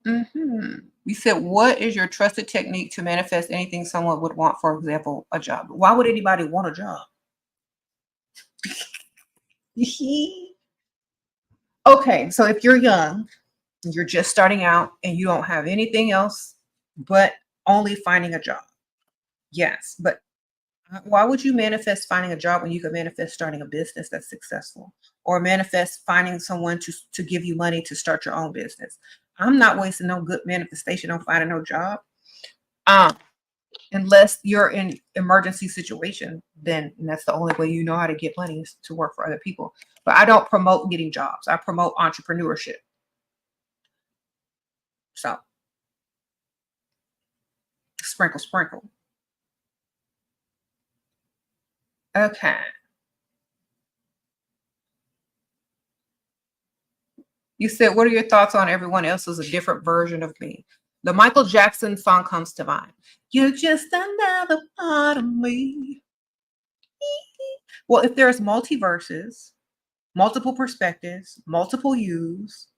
Speaker 1: You said, what is your trusted technique to manifest anything someone would want, for example, a job? Why would anybody want a job? Okay, so if you're young, you're just starting out and you don't have anything else but only finding a job. Yes, but why would you manifest finding a job when you could manifest starting a business that's successful, or manifest finding someone to give you money to start your own business? I'm not wasting no good manifestation on finding no job. Unless you're in emergency situation, then that's the only way you know how to get money is to work for other people. But I don't promote getting jobs. I promote entrepreneurship. So sprinkle, sprinkle. Okay. You said, what are your thoughts on everyone else is a different version of me? The Michael Jackson song comes to mind. You're just another part of me. Well, if there's multiverses, multiple perspectives, multiple yous,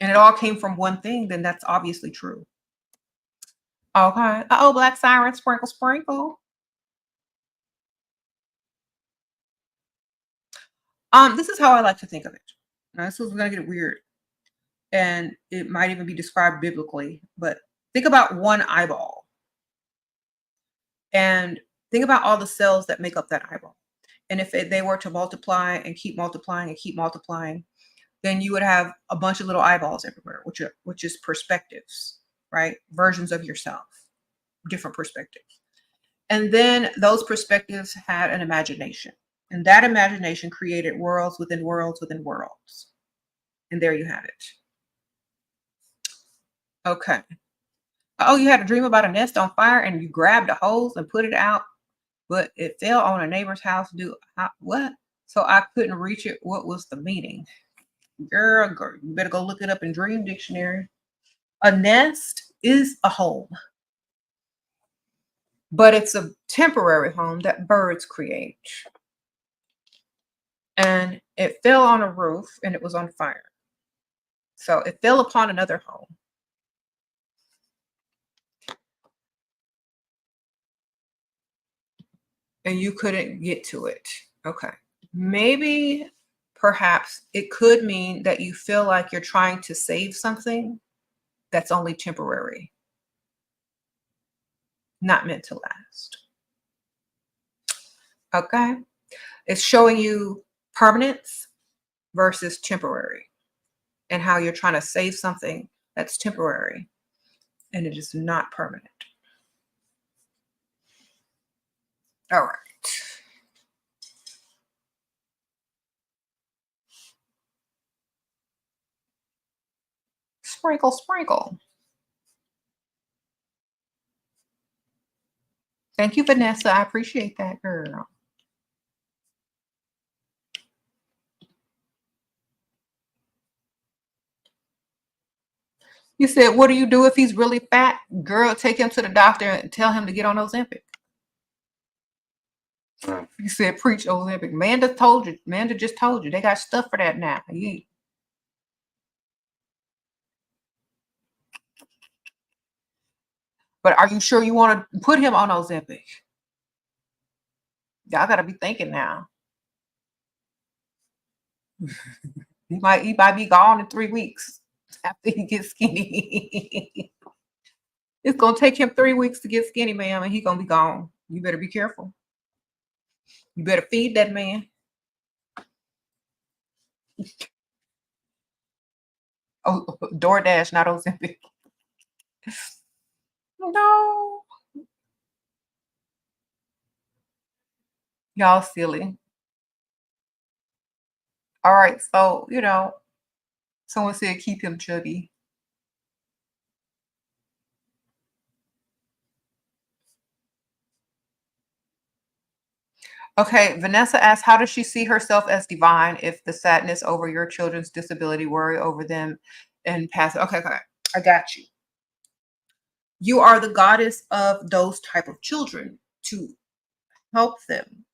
Speaker 1: and it all came from one thing, then that's obviously true. Okay. Oh, Black Siren, sprinkle, sprinkle. This is how I like to think of it. Now, this is gonna get weird, and it might even be described biblically, but think about one eyeball. And think about all the cells that make up that eyeball. And if they were to multiply and keep multiplying and keep multiplying, then you would have a bunch of little eyeballs everywhere, which is perspectives, right? Versions of yourself, different perspectives. And then those perspectives had an imagination. And that imagination created worlds within worlds within worlds. And there you have it. Okay. Oh, you had a dream about a nest on fire and you grabbed a hose and put it out, but it fell on a neighbor's house. What? So I couldn't reach it. What was the meaning? Girl, you better go look it up in Dream Dictionary. A nest is a home, but it's a temporary home that birds create. And it fell on a roof and it was on fire. So it fell upon another home. And you couldn't get to it. Okay. Maybe perhaps it could mean that you feel like you're trying to save something that's only temporary, not meant to last. Okay. It's showing you permanence versus temporary and how you're trying to save something that's temporary and it is not permanent. All right. Sprinkle, sprinkle. Thank you, Vanessa. I appreciate that, girl. You said, what do you do if he's really fat? Girl, take him to the doctor and tell him to get on Ozempic. You said, preach Ozempic. Manda told you. Manda just told you. They got stuff for that now. But are you sure you want to put him on Ozempic? Y'all got to be thinking now. He might be gone in 3 weeks after he gets skinny. It's going to take him 3 weeks to get skinny, ma'am, and he's going to be gone. You better be careful. You better feed that man. Oh, DoorDash, not Ozempic. No. Y'all silly. All right, so, someone said keep him chubby. Okay, Vanessa asked, how does she see herself as divine if the sadness over your children's disability, worry over them, and pass? Okay, I got you. You are the goddess of those type of children to help them.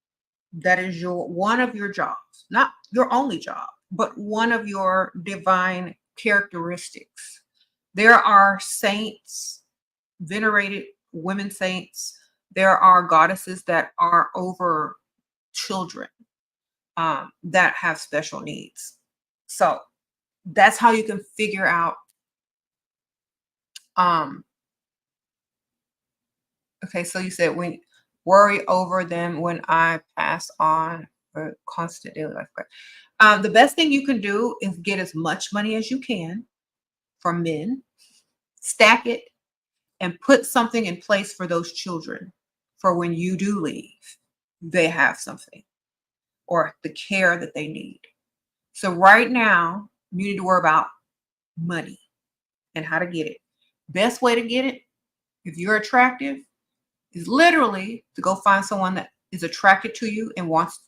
Speaker 1: That is one of your jobs, not your only job, but one of your divine characteristics. There are saints, venerated women saints. There are goddesses that are over children that have special needs. So that's how you can figure out. Okay, so you said when worry over them when I pass on for constant daily life. The best thing you can do is get as much money as you can from men, stack it, and put something in place for those children for when you do leave, they have something or the care that they need. So right now, you need to worry about money and how to get it. Best way to get it, if you're attractive, is literally to go find someone that is attracted to you and wants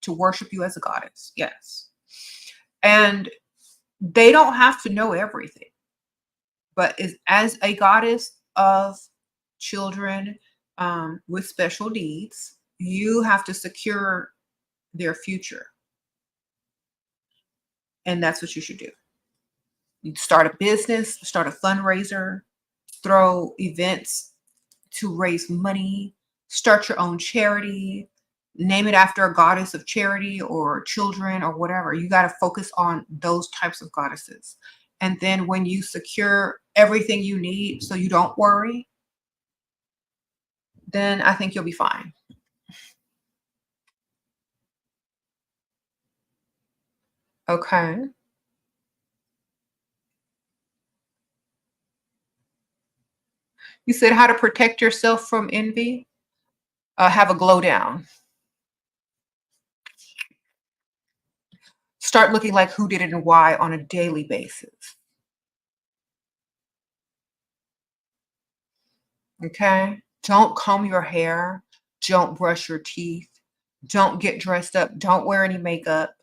Speaker 1: to worship you as a goddess. Yes. And they don't have to know everything, but as a goddess of children with special needs, you have to secure their future. And that's what you should do. You start a business, start a fundraiser, throw events to raise money, start your own charity, name it after a goddess of charity or children or whatever. You got to focus on those types of goddesses. And then when you secure everything you need so you don't worry, then I think you'll be fine. Okay. You said how to protect yourself from envy? Have a glow down. Start looking like who did it and why on a daily basis. Okay? Don't comb your hair. Don't brush your teeth. Don't get dressed up. Don't wear any makeup.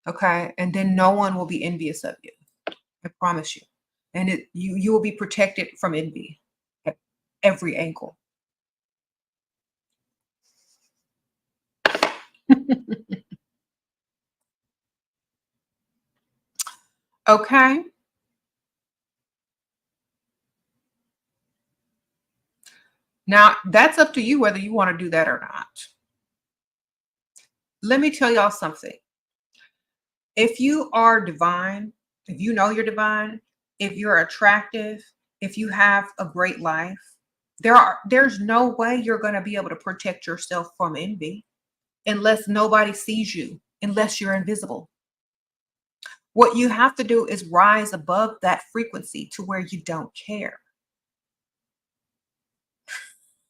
Speaker 1: Okay? And then no one will be envious of you. I promise you. And you will be protected from envy at every angle. Okay? Now, that's up to you whether you want to do that or not. Let me tell y'all something. If you are divine, if you know you're divine, if you're attractive, if you have a great life, there's no way you're going to be able to protect yourself from envy unless nobody sees you, unless you're invisible. What you have to do is rise above that frequency to where you don't care.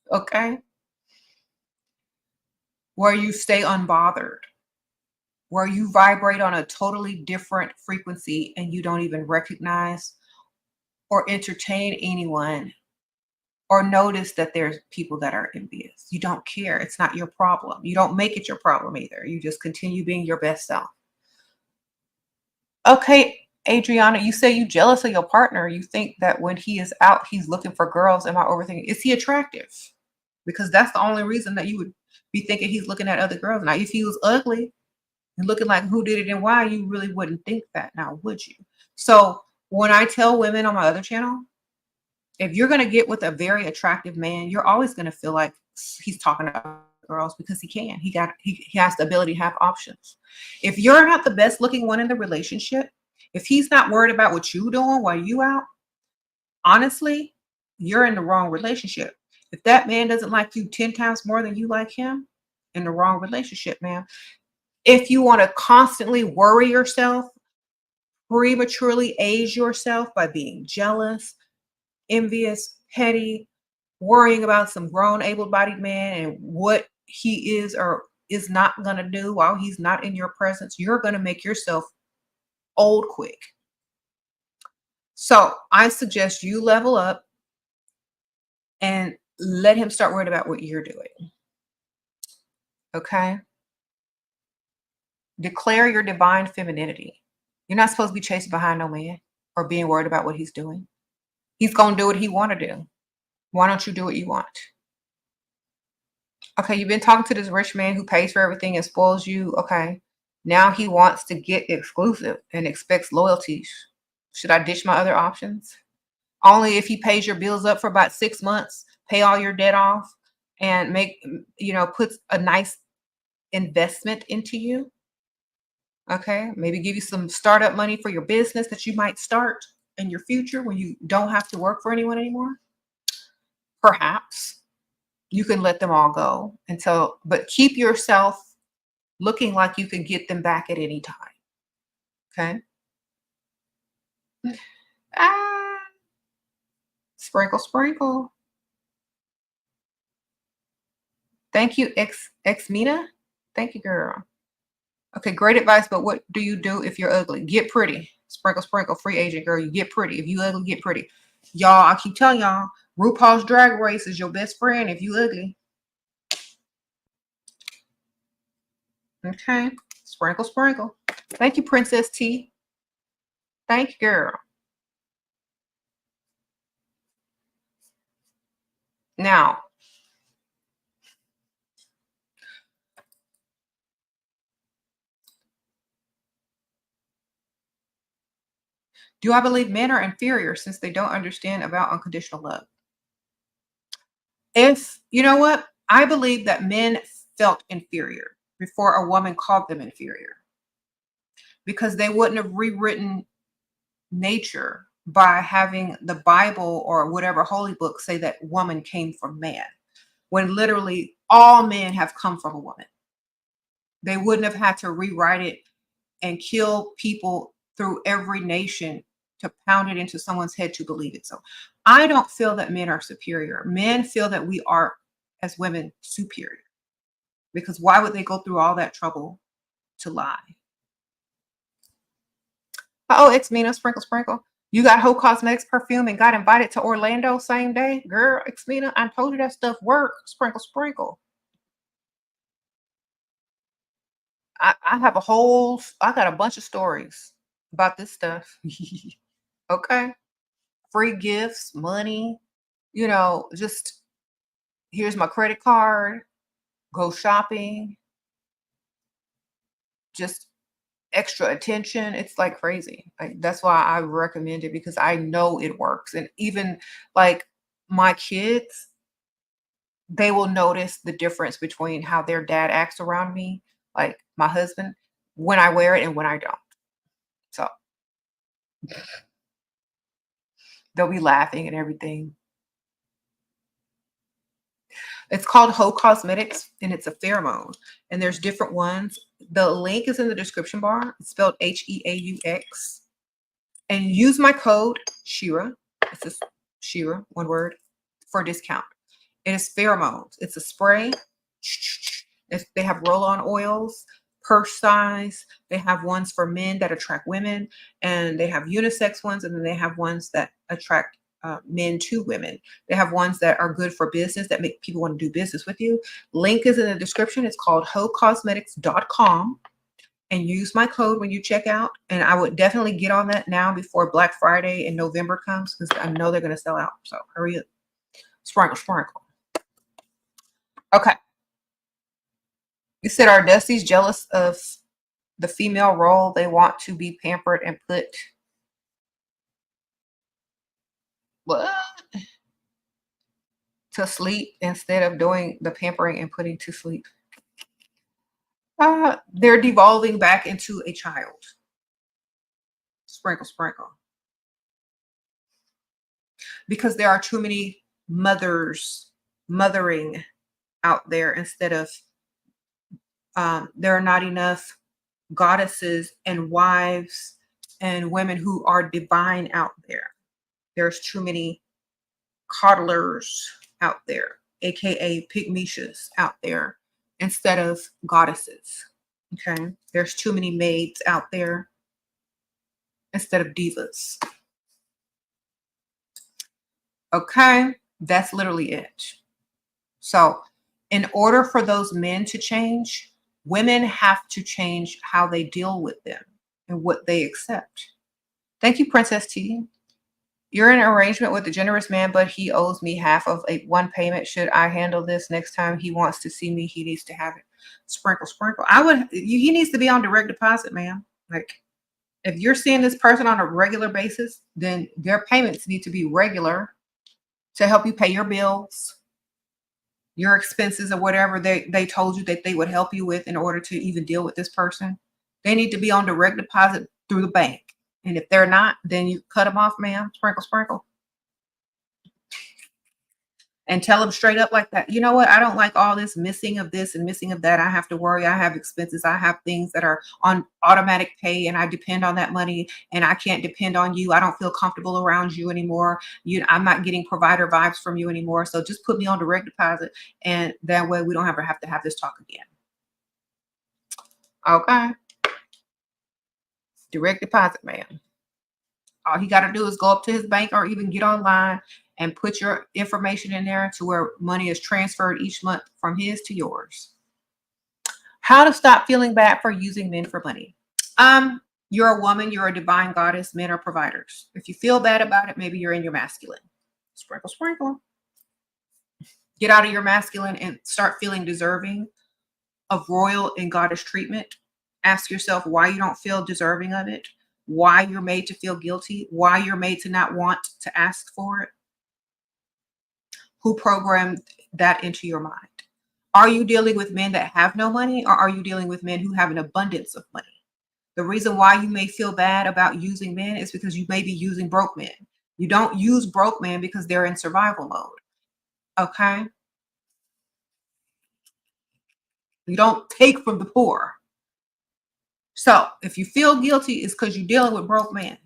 Speaker 1: Okay? Where you stay unbothered, where you vibrate on a totally different frequency and you don't even recognize or entertain anyone or notice that there's people that are envious. You don't care. It's not your problem. You don't make it your problem either. You just continue being your best self. Okay, Adriana, you say you jealous of your partner. You think that when he is out, he's looking for girls. Am I overthinking? Is he attractive? Because that's the only reason that you would be thinking he's looking at other girls. Now, if he was ugly and looking like who did it and why, you really wouldn't think that now, would you? So when I tell women on my other channel, if you're going to get with a very attractive man, you're always going to feel like he's talking to girls because he can. He has the ability to have options. If you're not the best looking one in the relationship, if he's not worried about what you doing while you out, honestly, you're in the wrong relationship. If that man doesn't like you 10 times more than you like him, in the wrong relationship, man. If you want to constantly worry yourself, prematurely age yourself by being jealous, envious, petty, worrying about some grown, able-bodied man and what he is or is not going to do while he's not in your presence, you're going to make yourself old quick. So I suggest you level up and let him start worrying about what you're doing. Okay? Declare your divine femininity. You're not supposed to be chasing behind no man or being worried about what he's doing. He's going to do what he want to do. Why don't you do what you want? Okay, you've been talking to this rich man who pays for everything and spoils you. Okay, now he wants to get exclusive and expects loyalty. Should I ditch my other options? Only if he pays your bills up for about 6 months, pay all your debt off, and puts a nice investment into you. Okay, maybe give you some startup money for your business that you might start in your future when you don't have to work for anyone anymore. Perhaps you can let them all go but keep yourself looking like you can get them back at any time. Okay. Sprinkle, sprinkle. Thank you, Mina. Thank you, girl. Okay, great advice, but what do you do if you're ugly? Get pretty. Sprinkle, sprinkle, free agent girl. You get pretty. If you ugly, get pretty. Y'all, I keep telling y'all, RuPaul's Drag Race is your best friend if you ugly. Okay. Sprinkle, sprinkle. Thank you, Princess T. Thank you, girl. Now, do I believe men are inferior since they don't understand about unconditional love? You know what? I believe that men felt inferior before a woman called them inferior because they wouldn't have rewritten nature by having the Bible or whatever holy book say that woman came from man, when literally all men have come from a woman. They wouldn't have had to rewrite it and kill people through every nation to pound it into someone's head to believe it. So I don't feel that men are superior. Men feel that we are, as women, superior. Because why would they go through all that trouble to lie? Oh, it's Mina, sprinkle, sprinkle. You got Whole Cosmetics perfume and got invited to Orlando same day? Girl, Xmina, I told you that stuff work. Sprinkle, sprinkle. I have I got a bunch of stories about this stuff. Okay. Free gifts, money, just here's my credit card, go shopping, just extra attention. It's like crazy. Like, that's why I recommend it because I know it works. And even like my kids, they will notice the difference between how their dad acts around me, like my husband, when I wear it and when I don't. So they'll be laughing and everything. It's called Ho Cosmetics and it's a pheromone. And there's different ones. The link is in the description bar. It's spelled Heaux. And use my code Shera. It's just Shera, one word, for a discount. It is pheromones. It's a spray. They have roll-on oils, purse size. They have ones for men that attract women, and they have unisex ones, and then they have ones that attract men to women. They have ones that are good for business that make people want to do business with you. Link is in the description. It's called hocosmetics.com. And use my code when you check out. And I would definitely get on that now before Black Friday in November comes because I know they're going to sell out. So hurry up. Sprinkle, sprinkle. Okay. You said, are Dusty's jealous of the female role? They want to be pampered and put what? To sleep instead of doing the pampering and putting to sleep. They're devolving back into a child. Sprinkle, sprinkle. Because there are too many mothering out there instead of there are not enough goddesses and wives and women who are divine out there. There's too many coddlers out there, aka pygmishas out there, instead of goddesses. Okay, there's too many maids out there instead of divas. Okay, that's literally it. So in order for those men to change, women have to change how they deal with them and what they accept. Thank you, Princess T. You're in an arrangement with a generous man, but he owes me half of one payment. Should I handle this next time he wants to see me? He needs to have it. Sprinkle, sprinkle. He needs to be on direct deposit, ma'am. Like, if you're seeing this person on a regular basis, then their payments need to be regular to help you pay your bills, your expenses, or whatever they told you that they would help you with in order to even deal with this person. They need to be on direct deposit through the bank. And if they're not, then you cut them off, ma'am. Sprinkle, sprinkle. And tell them straight up like that. You know what? I don't like all this missing of this and missing of that. I have to worry. I have expenses. I have things that are on automatic pay and I depend on that money and I can't depend on you. I don't feel comfortable around you anymore. I'm not getting provider vibes from you anymore. So just put me on direct deposit and that way we don't ever have to have this talk again. Okay. Direct deposit, ma'am. All he got to do is go up to his bank or even get online and put your information in there to where money is transferred each month from his to yours. How to stop feeling bad for using men for money. You're a woman, you're a divine goddess, men are providers. If you feel bad about it, maybe you're in your masculine. Sprinkle, sprinkle. Get out of your masculine and start feeling deserving of royal and goddess treatment. Ask yourself why you don't feel deserving of it, why you're made to feel guilty, why you're made to not want to ask for it. Who programmed that into your mind? Are you dealing with men that have no money or are you dealing with men who have an abundance of money? The reason why you may feel bad about using men is because you may be using broke men. You don't use broke men because they're in survival mode. Okay? You don't take from the poor. So if you feel guilty, it's because you're dealing with broke men.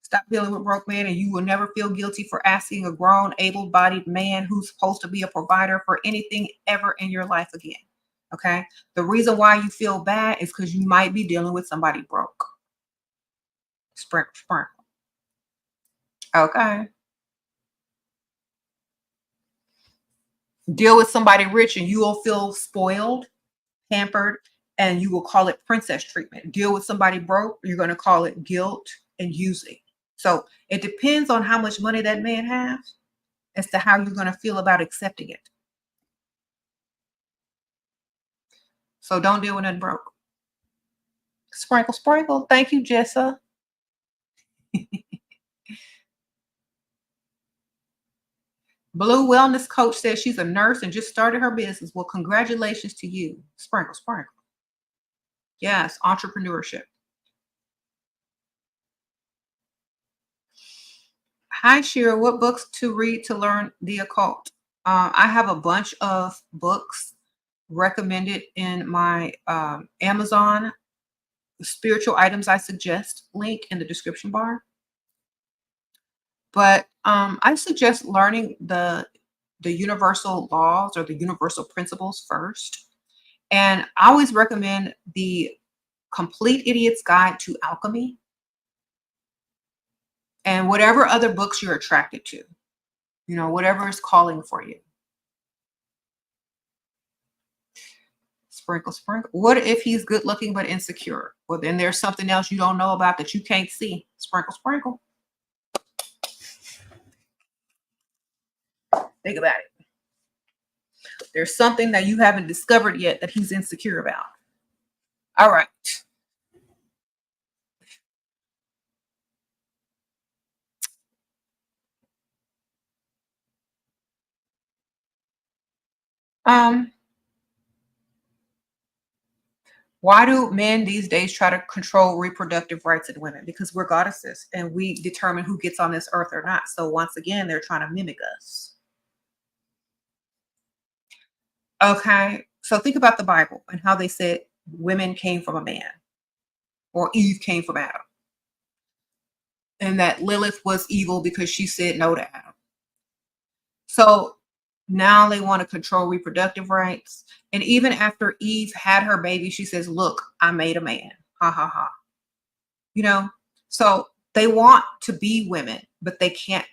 Speaker 1: Stop dealing with broke men and you will never feel guilty for asking a grown, able-bodied man who's supposed to be a provider for anything ever in your life again. Okay? The reason why you feel bad is because you might be dealing with somebody broke. Sprinkle, sprinkle. Okay. Deal with somebody rich and you will feel spoiled, pampered, and you will call it princess treatment. Deal with somebody broke, you're going to call it guilt and using. So it depends on how much money that man has as to how you're going to feel about accepting it. So don't deal with nothing broke. Sprinkle, sprinkle. Thank you, Jessa. Blue Wellness Coach says she's a nurse and just started her business. Well, congratulations to you. Sprinkle, sprinkle. Yes, entrepreneurship. Hi, Shira. What books to read to learn the occult? I have a bunch of books recommended in my Amazon spiritual items I suggest link in the description bar. But I suggest learning the universal laws or the universal principles first. And I always recommend the Complete Idiot's Guide to Alchemy and whatever other books you're attracted to, whatever is calling for you. Sprinkle, sprinkle. What if he's good looking but insecure? Well, then there's something else you don't know about that you can't see. Sprinkle, sprinkle. Think about it. There's something that you haven't discovered yet that he's insecure about. All right. Why do men these days try to control reproductive rights in women? Because we're goddesses and we determine who gets on this earth or not. So once again, they're trying to mimic us. Okay. So think about the Bible and how they said women came from a man or Eve came from Adam. And that Lilith was evil because she said no to Adam. So now they want to control reproductive rights. And even after Eve had her baby, she says, look, I made a man. Ha ha ha. So they want to be women, but they can't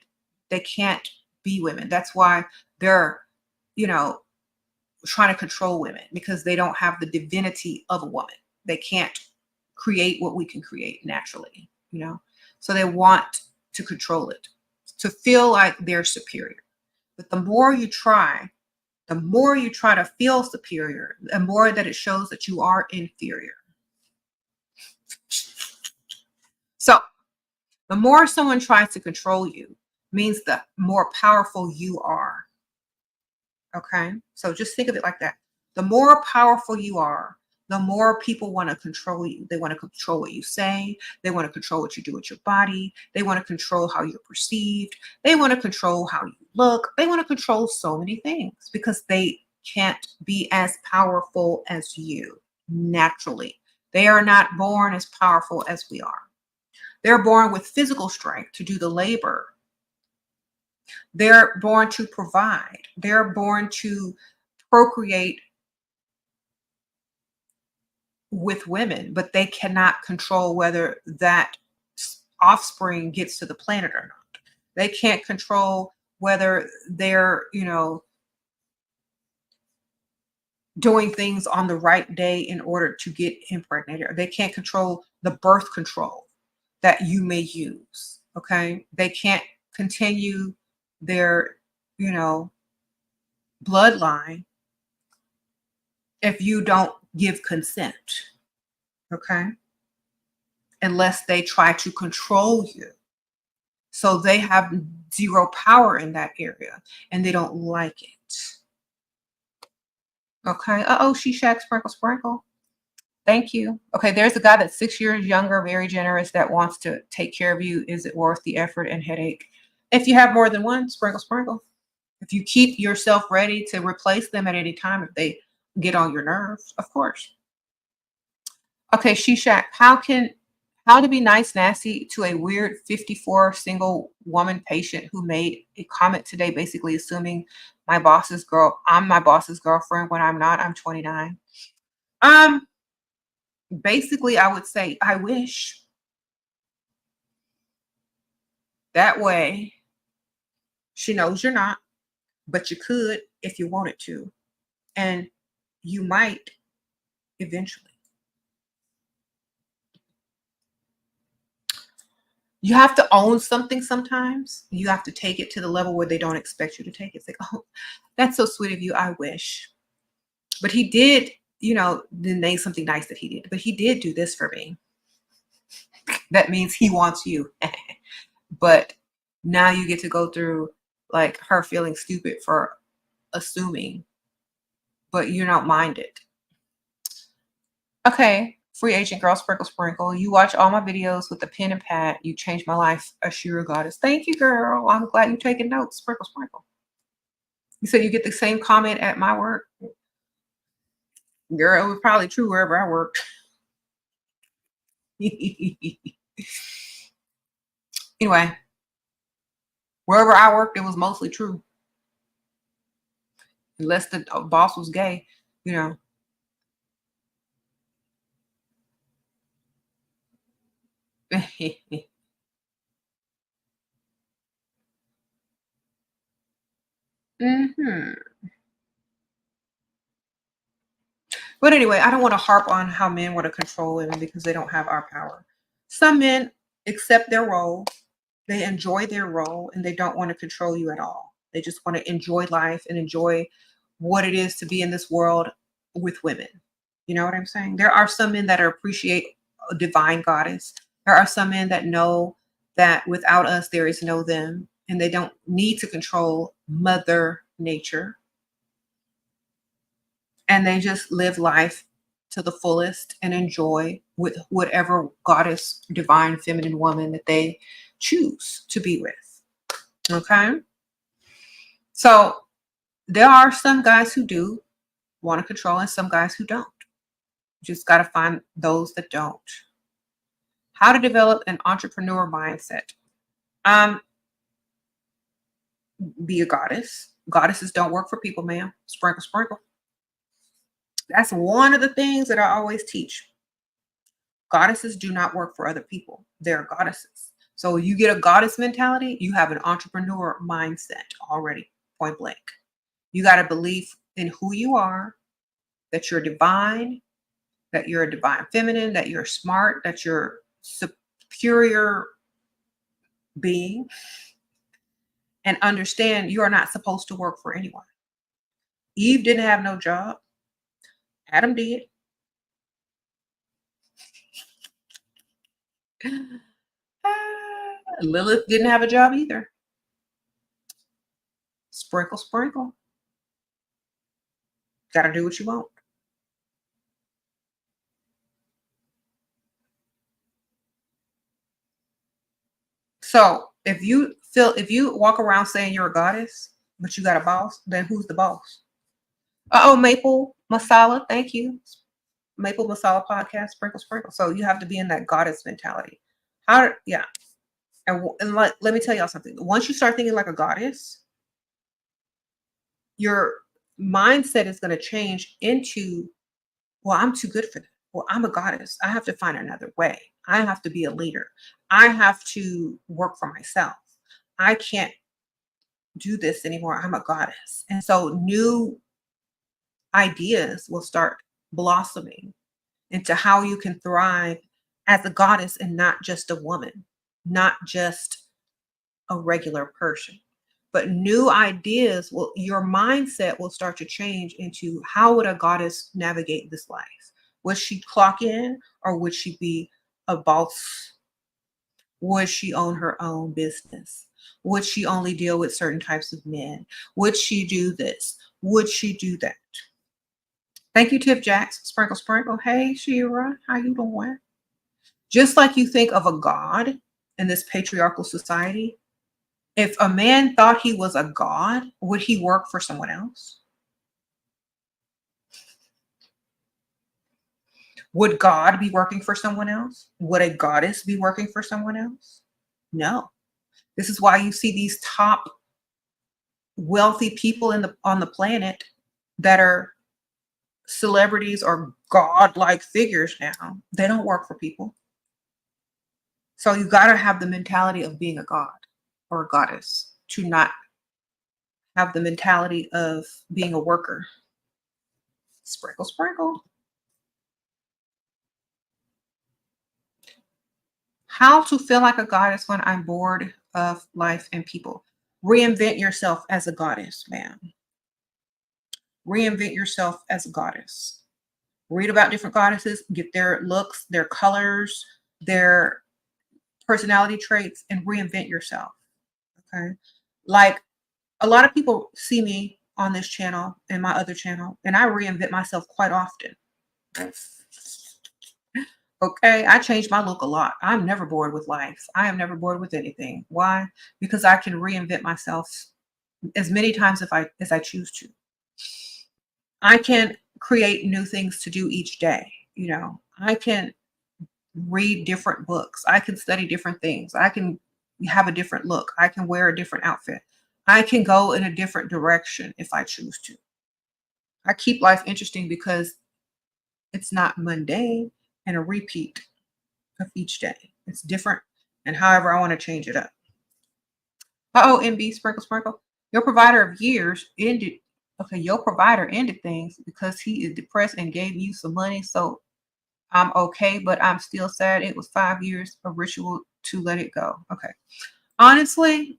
Speaker 1: be women. That's why they're, trying to control women because they don't have the divinity of a woman. They can't create what we can create naturally, So they want to control it, to feel like they're superior. But the more you try to feel superior, the more that it shows that you are inferior. So the more someone tries to control you means the more powerful you are. Okay? So just think of it like that. The more powerful you are, the more people want to control you. They want to control what you say. They want to control what you do with your body. They want to control how you're perceived. They want to control how you look. They want to control so many things because they can't be as powerful as you naturally. They are not born as powerful as we are. They're born with physical strength to do the labor. They're born to provide. They're born to procreate with women, but they cannot control whether that offspring gets to the planet or not. They can't control whether they're, doing things on the right day in order to get impregnated. They can't control the birth control that you may use. Okay. They can't continue their, bloodline if you don't give consent. Okay. Unless they try to control you. So they have zero power in that area and they don't like it. Okay. Uh-oh, she shack sprinkle sprinkle. Thank you. Okay, there's a guy that's 6 years younger, very generous, that wants to take care of you. Is it worth the effort and headache? If you have more than one, sprinkle sprinkle. If you keep yourself ready to replace them at any time if they get on your nerves, of course. Okay, Shishak, how to be nice nasty to a weird 54 single woman patient who made a comment today basically assuming I'm my boss's girlfriend when I'm not. I'm 29. Basically I would say I wish. That way, she knows you're not, but you could if you wanted to. And you might eventually. You have to own something sometimes. You have to take it to the level where they don't expect you to take it. It's like, oh, that's so sweet of you. I wish. But he did, then name something nice that he did. But he did do this for me. That means he wants you. But now you get to go through like her feeling stupid for assuming, but you don't mind it. Okay, free agent girl, sprinkle, sprinkle. You watch all my videos with the pen and pad. You changed my life, Ashera goddess. Thank you, girl. I'm glad you're taking notes. Sprinkle, sprinkle. You said you get the same comment at my work. Girl, it was probably true wherever I worked. Anyway, wherever I worked, it was mostly true. Unless the boss was gay, hmm But anyway, I don't want to harp on how men want to control women because they don't have our power. Some men accept their role, they enjoy their role, and they don't want to control you at all. They just want to enjoy life and enjoy what it is to be in this world with women. You know what I'm saying? There are some men that appreciate a divine goddess. There are some men that know that without us, there is no them, and they don't need to control Mother Nature. And they just live life to the fullest and enjoy with whatever goddess, divine, feminine woman that they choose to be with. Okay? So there are some guys who do want to control and some guys who don't. You just got to find those that don't. How to develop an entrepreneur mindset. Be a goddess. Goddesses don't work for people, ma'am. Sprinkle, sprinkle. That's one of the things that I always teach. Goddesses do not work for other people. They're goddesses. So you get a goddess mentality, you have an entrepreneur mindset already, point blank. You got to believe in who you are, that you're divine, that you're a divine feminine, that you're smart, that you're superior being, and understand you are not supposed to work for anyone. Eve didn't have no job. Adam did. Lilith didn't have a job either. Sprinkle, sprinkle. Got to do what you want. So if you walk around saying you're a goddess, but you got a boss, then who's the boss? Oh, Maple Masala. Thank you. Maple Masala podcast, sprinkle, sprinkle. So you have to be in that goddess mentality. Yeah. And let me tell y'all something. Once you start thinking like a goddess, your mindset is going to change into, well, I'm too good for that. Well, I'm a goddess. I have to find another way. I have to be a leader. I have to work for myself. I can't do this anymore. I'm a goddess. And so new ideas will start blossoming into how you can thrive as a goddess and not just a woman, not just a regular person. But new ideas your mindset will start to change into how would a goddess navigate this life? Would she clock in or would she be a boss? Would she own her own business? Would she only deal with certain types of men? Would she do this? Would she do that? Thank you, Tip Jacks. Sprinkle, sprinkle. Hey, Shira, how you doing? Just like you think of a god in this patriarchal society, if a man thought he was a god, would he work for someone else? Would God be working for someone else? Would a goddess be working for someone else? No. This is why you see these top wealthy people on the planet that are celebrities or god-like figures now. They don't work for people. So you got to have the mentality of being a god. or a goddess to not have the mentality of being a worker. Sprinkle, sprinkle. How to feel like a goddess when I'm bored of life and people. Reinvent yourself as a goddess, man. Reinvent yourself as a goddess. Read about different goddesses, get their looks, their colors, their personality traits, and reinvent yourself. Okay. Like a lot of people see me on this channel and my other channel, and I reinvent myself quite often. Okay, I change my look a lot. I'm never bored with life. I am never bored with anything. Why? Because I can reinvent myself as many times as I choose to. I can create new things to do each day. You know, I can read different books. I can study different things. I can have a different look. I can wear a different outfit. I can go in a different direction if I choose to. I keep life interesting because it's not mundane and a repeat of each day. It's different, and however I want to change it up. MB, sprinkle, sprinkle. Your provider of years ended. Okay, your provider ended things because he is depressed and gave you some money. So I'm okay, but I'm still sad. It was 5 years of ritual to let it go. Okay. Honestly,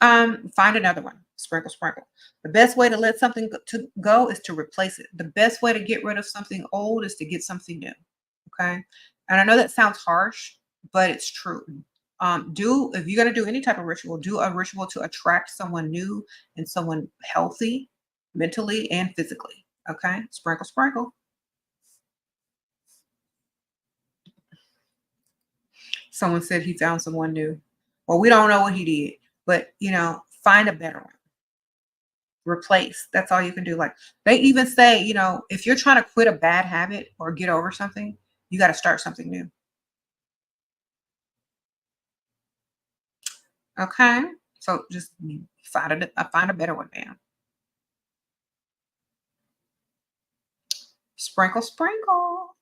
Speaker 1: find another one. Sprinkle, sprinkle. The best way to let something to go is to replace it. The best way to get rid of something old is to get something new. Okay. And I know that sounds harsh, but it's true. If you're going to do any type of ritual, do a ritual to attract someone new and someone healthy, mentally and physically. Okay. Sprinkle, sprinkle. Someone said he found someone new. Well, we don't know what he did, but find a better one. Replace. That's all you can do. Like they even say, if you're trying to quit a bad habit or get over something, you got to start something new. Okay. So just find a better one, man. Sprinkle, sprinkle.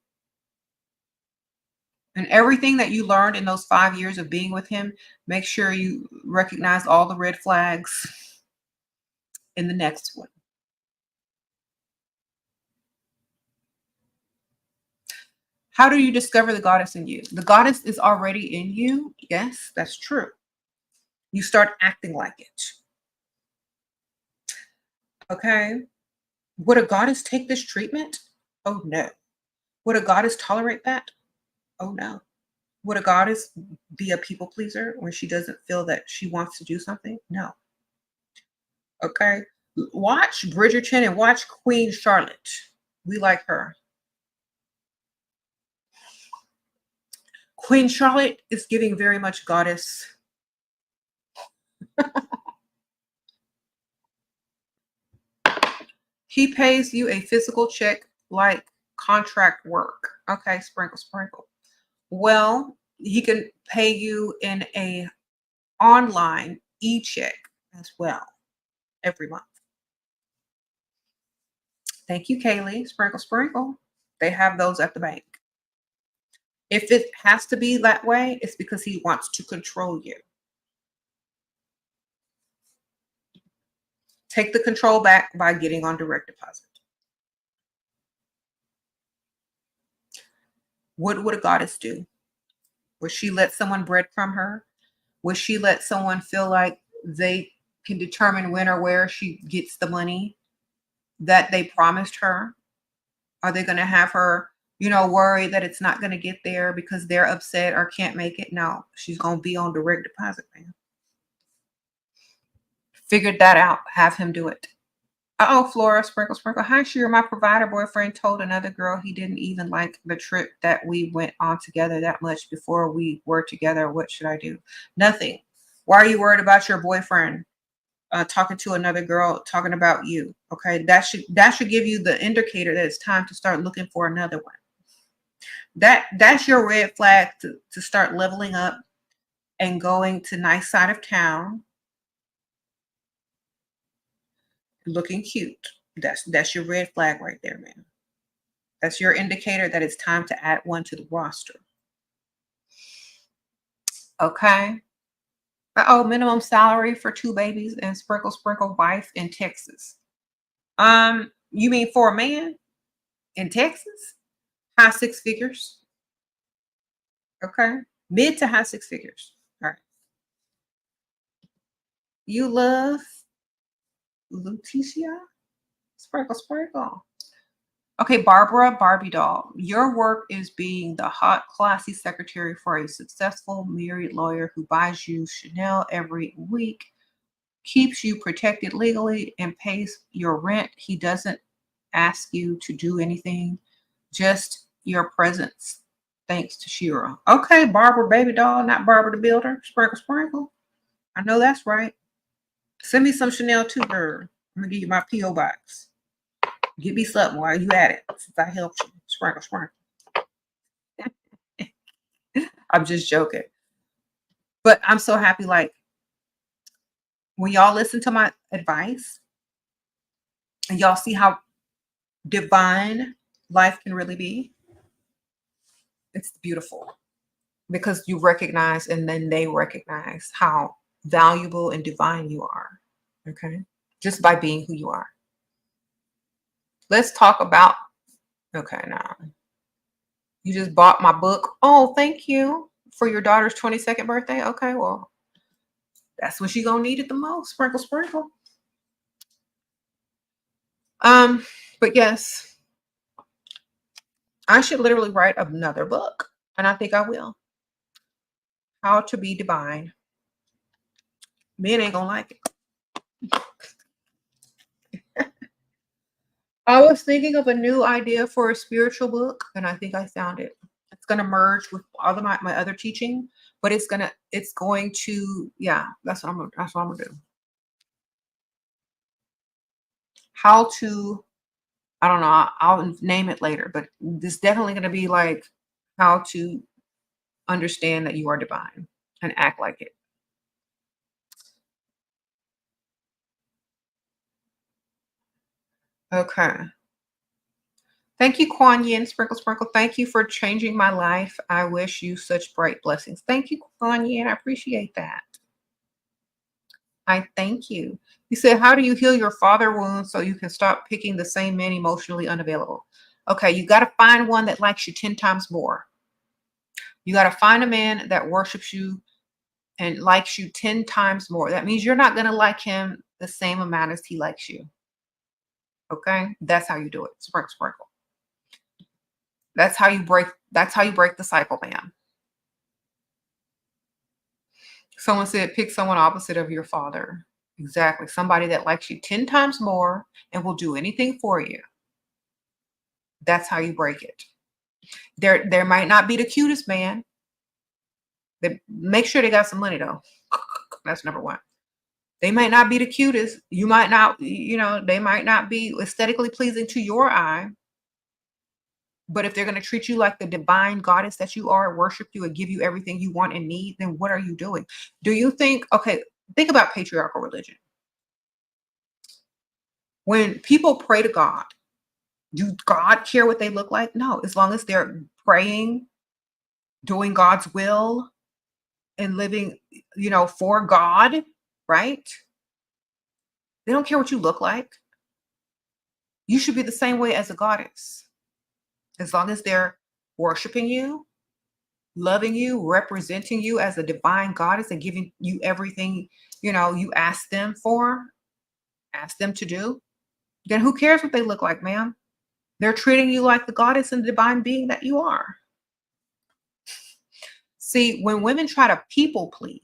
Speaker 1: And everything that you learned in those 5 years of being with him, make sure you recognize all the red flags in the next one. How do you discover the goddess in you? The goddess is already in you. Yes, that's true. You start acting like it. Okay. Would a goddess take this treatment? Oh, no. Would a goddess tolerate that? Oh, no. Would a goddess be a people pleaser when she doesn't feel that she wants to do something? No. Okay. Watch Bridgerton and watch Queen Charlotte. We like her. Queen Charlotte is giving very much goddess. He pays you a physical check like contract work. Okay, sprinkle, sprinkle. Well, he can pay you in a online e-check as well every month. Thank you, Kaylee. Sprinkle, sprinkle. They have those at the bank. If it has to be that way, it's because he wants to control you. Take the control back by getting on direct deposit. What would a goddess do? Would she let someone breadcrumb her? Would she let someone feel like they can determine when or where she gets the money that they promised her? Are they going to have her, worry that it's not going to get there because they're upset or can't make it? No, she's going to be on direct deposit, man. Figured that out. Have him do it. Flora, sprinkle, sprinkle. Hi, Shira. My provider boyfriend told another girl he didn't even like the trip that we went on together that much before we were together. What should I do? Nothing. Why are you worried about your boyfriend talking to another girl, talking about you? Okay, that should give you the indicator that it's time to start looking for another one. That's your red flag to start leveling up and going to nice side of town. Looking cute. That's your red flag right there, man. That's your indicator that it's time to add one to the roster. Okay. Oh, minimum salary for 2 babies and sprinkle, sprinkle wife in Texas. You mean for a man in Texas? High 6 figures. Okay. Mid to high 6 figures. All right. You love Lutetia? Sprinkle, sprinkle. Okay, Barbara, Barbie doll. Your work is being the hot, classy secretary for a successful married lawyer who buys you Chanel every week, keeps you protected legally, and pays your rent. He doesn't ask you to do anything, just your presence. Thanks to Shira. Okay, Barbara baby doll, not Barbara the builder. Sprinkle, sprinkle. I know that's right. Send me some Chanel too, girl. I'm gonna give you my P.O. box. Give me something while you at it, since I helped you. Sprinkle, sprinkle. I'm just joking. But I'm so happy, like, when y'all listen to my advice and y'all see how divine life can really be, it's beautiful because you recognize and then they recognize how valuable and divine you are. Okay. Just by being who you are. Let's talk about, okay, now you just bought my book. Oh, thank you for your daughter's 22nd birthday. Okay, well, that's when she gonna need it the most. Sprinkle, sprinkle. But yes, I should literally write another book, and I think I will. How to be divine. Men ain't gonna like it. I was thinking of a new idea for a spiritual book, and I think I found it. It's gonna merge with all of my other teaching, but it's going to, yeah, that's what I'm gonna do. How to, I don't know, I'll name it later, but it's definitely gonna be like how to understand that you are divine and act like it. Okay. Thank you, Kuan Yin, Sprinkle Sprinkle. Thank you for changing my life. I wish you such bright blessings. Thank you, Kuan Yin. I appreciate that. I thank you. You said, how do you heal your father wounds so you can stop picking the same men emotionally unavailable? Okay, you got to find one that likes you 10 times more. You got to find a man that worships you and likes you 10 times more. That means you're not going to like him the same amount as he likes you. Okay? That's how you do it. Sprinkle, sprinkle. That's how you break the cycle, man. Someone said pick someone opposite of your father. Exactly. Somebody that likes you 10 times more and will do anything for you. That's how you break it. There might not be the cutest man. Make sure they got some money though. That's number one. They might not be the cutest. You might not, they might not be aesthetically pleasing to your eye. But if they're going to treat you like the divine goddess that you are, worship you and give you everything you want and need, then what are you doing? Do you think, okay, think about patriarchal religion. When people pray to God, do God care what they look like? No, as long as they're praying, doing God's will, and living, for God, right? They don't care what you look like. You should be the same way as a goddess. As long as they're worshiping you, loving you, representing you as a divine goddess and giving you everything, you ask them to do, then who cares what they look like, ma'am? They're treating you like the goddess and divine being that you are. See, when women try to people please,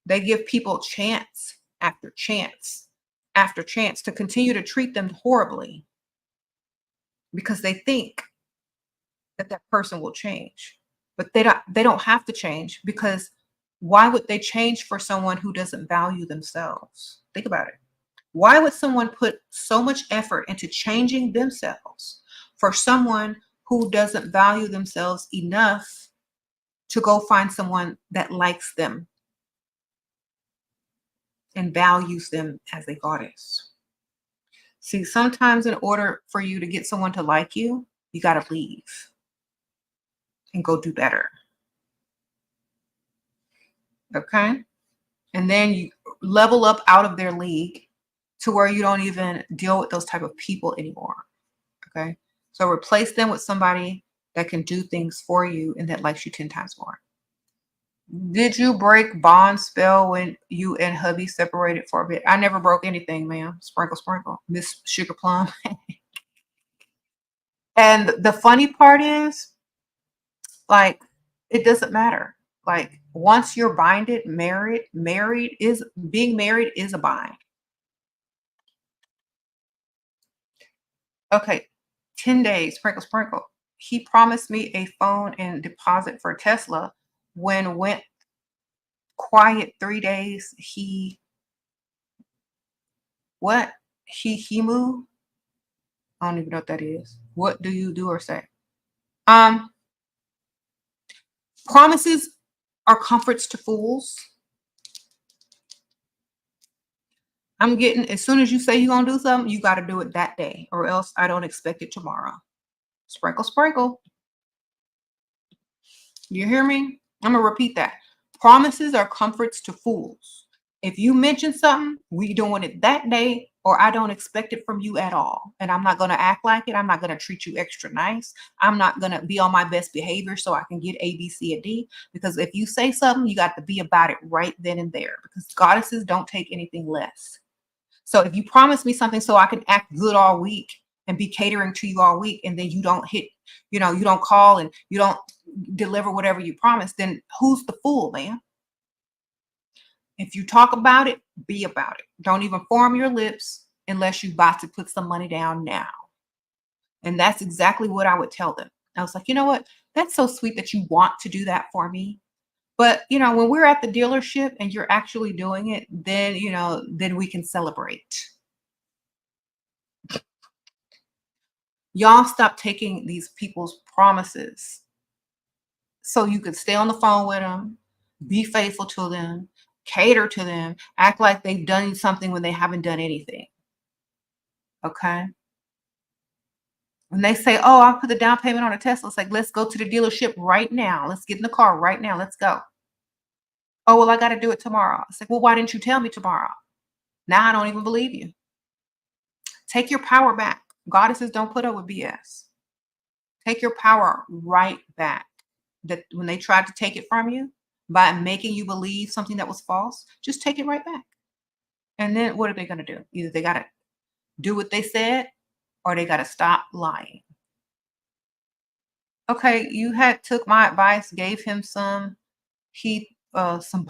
Speaker 1: they give people chance after chance after chance to continue to treat them horribly because they think that person will change. But they don't have to change, because why would they change for someone who doesn't value themselves? Think about it. Why would someone put so much effort into changing themselves for someone who doesn't value themselves enough to go find someone that likes them and values them as a goddess? See, sometimes in order for you to get someone to like you, you got to leave and go do better. Okay. And then you level up out of their league to where you don't even deal with those type of people anymore. Okay. So replace them with somebody that can do things for you and that likes you 10 times more. Did you break bond spell when you and hubby separated for a bit? I never broke anything, ma'am. Sprinkle, sprinkle. Miss Sugar Plum. And the funny part is, like, it doesn't matter. Like, once you're binded, being married is a bind. Okay, 10 days, sprinkle, sprinkle. He promised me a phone and deposit for Tesla. When went quiet 3 days, what? He moved? I don't even know what that is. What do you do or say? Um, Promises are comforts to fools. I'm getting, as soon as you say you're gonna do something, you gotta do it that day, or else I don't expect it tomorrow. Sprinkle, sprinkle. You hear me? I'm gonna repeat that. Promises are comforts to fools. If you mention something, we doing it that day, or I don't expect it from you at all. And I'm not gonna act like it. I'm not gonna treat you extra nice. I'm not gonna be on my best behavior so I can get A, B, C, and D. Because if you say something, you got to be about it right then and there. Because goddesses don't take anything less. So if you promise me something so I can act good all week and be catering to you all week, and then you don't hit, you don't call and you don't deliver whatever you promised, then who's the fool, man? If you talk about it, be about it. Don't even form your lips unless you about to put some money down now. And that's exactly what I would tell them. I was like, you know what? That's so sweet that you want to do that for me. But, when we're at the dealership and you're actually doing it, then we can celebrate. Y'all stop taking these people's promises so you could stay on the phone with them, be faithful to them, cater to them, act like they've done something when they haven't done anything. Okay. When they say, oh, I'll put the down payment on a Tesla, it's like, let's go to the dealership right now. Let's get in the car right now. Let's go. Oh, well, I got to do it tomorrow. It's like, well, why didn't you tell me tomorrow? Now I don't even believe you. Take your power back. Goddesses don't put up with BS. Take your power right back. That when they tried to take it from you by making you believe something that was false, just take it right back. And then what are they going to do? Either they got to do what they said or they got to stop lying. Okay, you had took my advice, gave him some. Some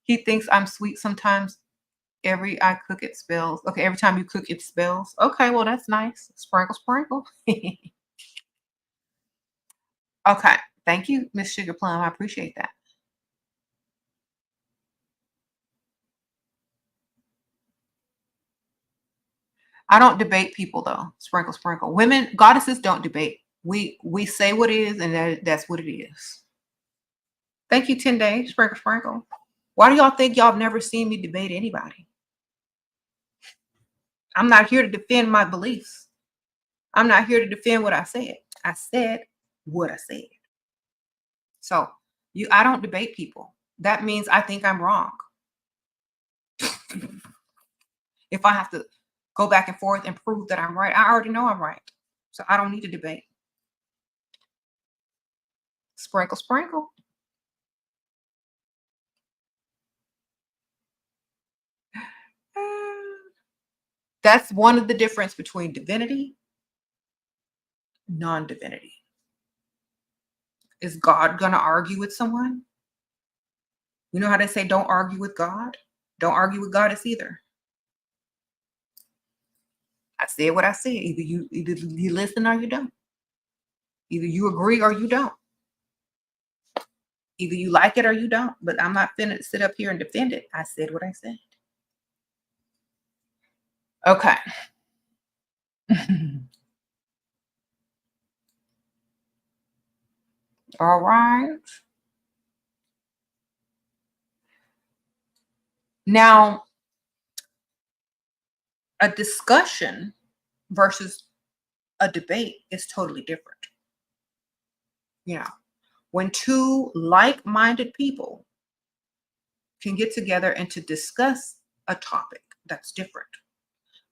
Speaker 1: he thinks I'm sweet sometimes. Every I cook it spells. Okay, every time you cook it spells. Okay, well that's nice. Sprinkle, sprinkle. Okay, thank you, Miss Sugar Plum. I appreciate that. I don't debate people though. Sprinkle, sprinkle. Women, goddesses don't debate. We say what is, and that's what it is. Thank you, 10 days. Sprinkle, sprinkle. Why do y'all think y'all have never seen me debate anybody? I'm not here to defend my beliefs. I'm not here to defend what I said. I said what I said. So I don't debate people. That means I think I'm wrong. If I have to go back and forth and prove that I'm right, I already know I'm right. So I don't need to debate. Sprinkle, sprinkle. That's one of the difference between divinity, non-divinity. Is God going to argue with someone? You know how they say don't argue with God? Don't argue with Goddess either. I said what I said. Either you listen or you don't. Either you agree or you don't. Either you like it or you don't. But I'm not finna sit up here and defend it. I said what I said. Okay. All right. Now, a discussion versus a debate is totally different. You know, when two like-minded people can get together and to discuss a topic, that's different.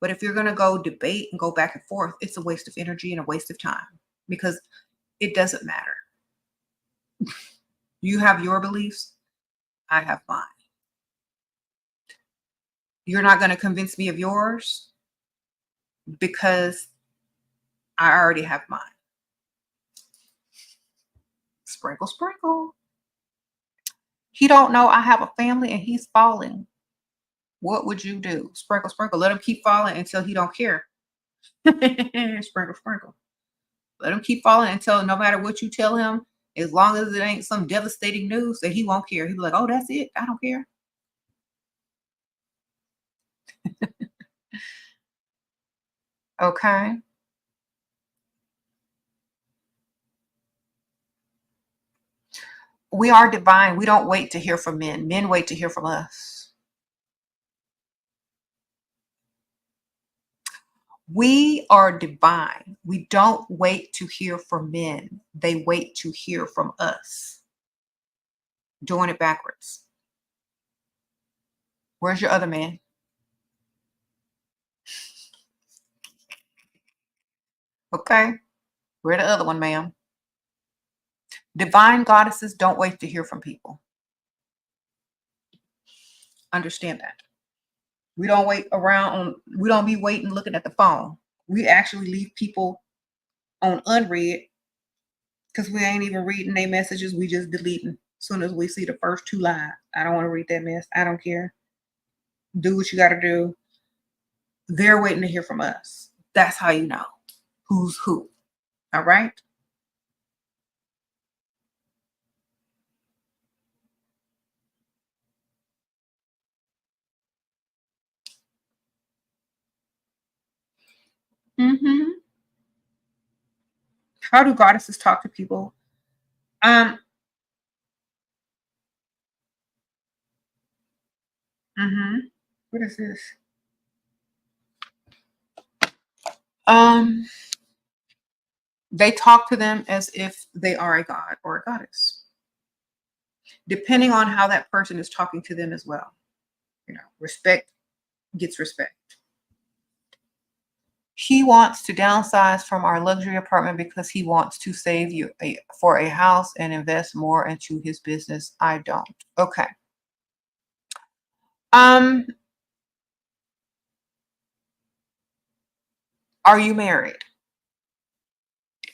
Speaker 1: But if you're going to go debate and go back and forth, it's a waste of energy and a waste of time because it doesn't matter. You have your beliefs, I have mine. You're not going to convince me of yours because I already have mine. Sprinkle, sprinkle. He don't know I have a family and he's falling. What would you do? Sprinkle, sprinkle. Let him keep falling until he don't care. Sprinkle, sprinkle. Let him keep falling until no matter what you tell him, as long as it ain't some devastating news, that he won't care. He'll be like, oh, that's it. I don't care. Okay. We are divine. We don't wait to hear from men. Men wait to hear from us. We are divine. We don't wait to hear from men. They wait to hear from us. Doing it backwards. Where's your other man? Okay. Where the other one, ma'am? Divine goddesses don't wait to hear from people. Understand that. We don't wait around we don't be waiting looking at the phone. We actually leave people on unread because we ain't even reading their messages. We just deleting as soon as we see the first 2 live. I don't want to read that mess. I don't care. Do what you got to do. They're waiting to hear from us. That's how you know who's who. All right. How do goddesses talk to people? What is this? They talk to them as if they are a god or a goddess, depending on how that person is talking to them as well. You know, respect gets respect. He wants to downsize from our luxury apartment because he wants to save you for a house and invest more into his business. I don't. Okay. Are you married?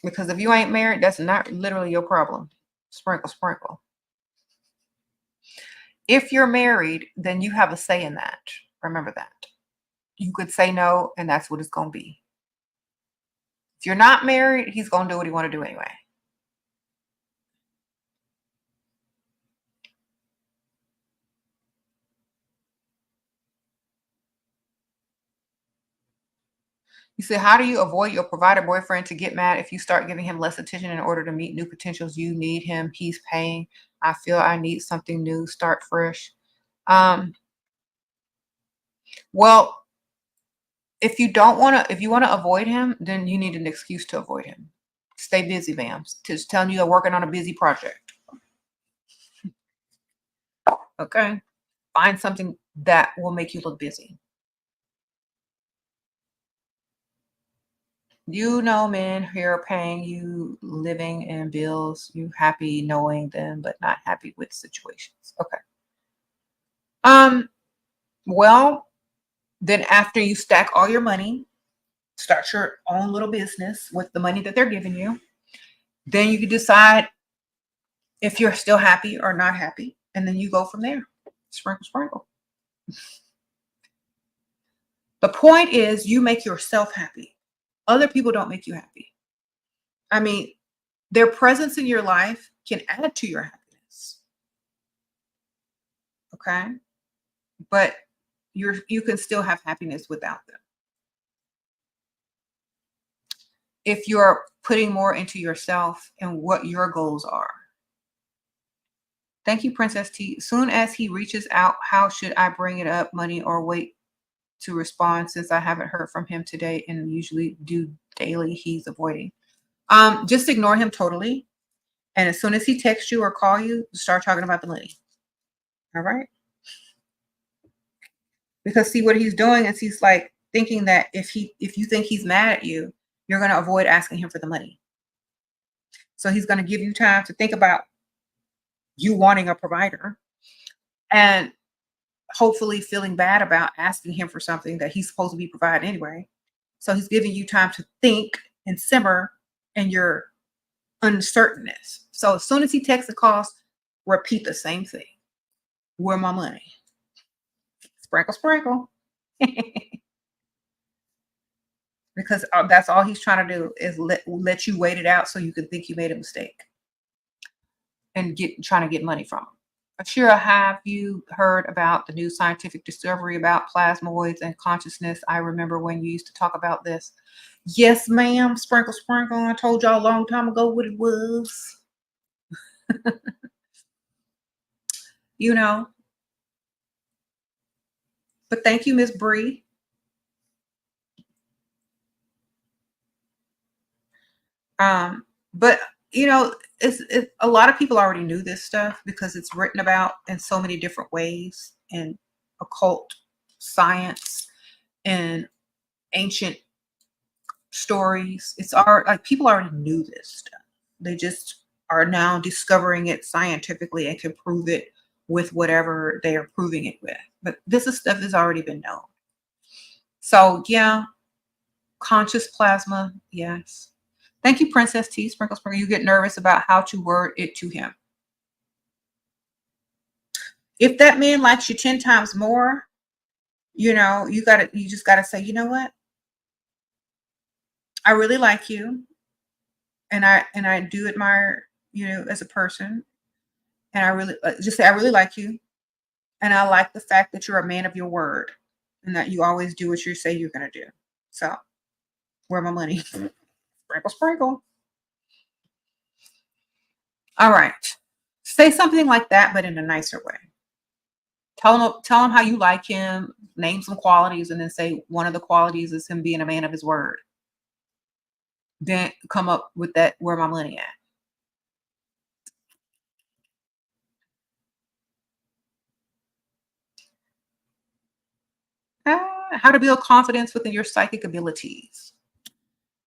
Speaker 1: Because if you ain't married, that's not literally your problem. Sprinkle, sprinkle. If you're married, then you have a say in that. Remember that. You could say no, and that's what it's going to be. If you're not married, he's going to do what he want to do anyway. You say, how do you avoid your provider boyfriend to get mad if you start giving him less attention in order to meet new potentials? You need him. He's paying. I feel I need something new. Start fresh. Well, if you want to avoid him, then you need an excuse to avoid him. Stay busy, ma'am. Just telling you you're working on a busy project. Okay. Find something that will make you look busy. You know, men here are paying you living and bills. You happy knowing them, but not happy with situations. Okay. Well, then after you stack all your money, start your own little business with the money that they're giving you. Then you can decide if you're still happy or not happy. And then you go from there. Sprinkle, sprinkle. The point is you make yourself happy. Other people don't make you happy. I mean, their presence in your life can add to your happiness. Okay? But you can still have happiness without them. If you're putting more into yourself and what your goals are. Thank you, Princess T. Soon as he reaches out, how should I bring it up, money, or wait to respond since I haven't heard from him today and usually do daily? He's avoiding. Just ignore him totally. And as soon as he texts you or call you, start talking about the money. All right. Because see what he's doing is he's like thinking that if you think he's mad at you, you're going to avoid asking him for the money. So he's going to give you time to think about you wanting a provider and hopefully feeling bad about asking him for something that he's supposed to be providing anyway. So he's giving you time to think and simmer in your uncertainness. So as soon as he texts the calls, repeat the same thing. Where my money? Sprinkle, sprinkle. Because that's all he's trying to do is let you wait it out so you can think you made a mistake and trying to get money from him. Ashera, have you heard about the new scientific discovery about plasmoids and consciousness? I remember when you used to talk about this. Yes, ma'am. Sprinkle, sprinkle. I told y'all a long time ago what it was. You know. But thank you, Miss Bree. But you know, it's a lot of people already knew this stuff because it's written about in so many different ways in occult science and ancient stories. It's like people already knew this stuff. They just are now discovering it scientifically and can prove it with whatever they are proving it with. But this is stuff that's already been known. So yeah, conscious plasma, yes. Thank you, Princess T. Sprinkle, sprinkle. You get nervous about how to word it to him. If that man likes you 10 times more, you know, you just gotta say, you know what? I really like you. And I do admire you as a person. And I really just say, I really like you. And I like the fact that you're a man of your word and that you always do what you say you're gonna do. So where my money? Sprinkle, sprinkle. All right. Say something like that, but in a nicer way. Tell him how you like him, name some qualities, and then say one of the qualities is him being a man of his word. Then come up with that, where my money at. How to build confidence within your psychic abilities.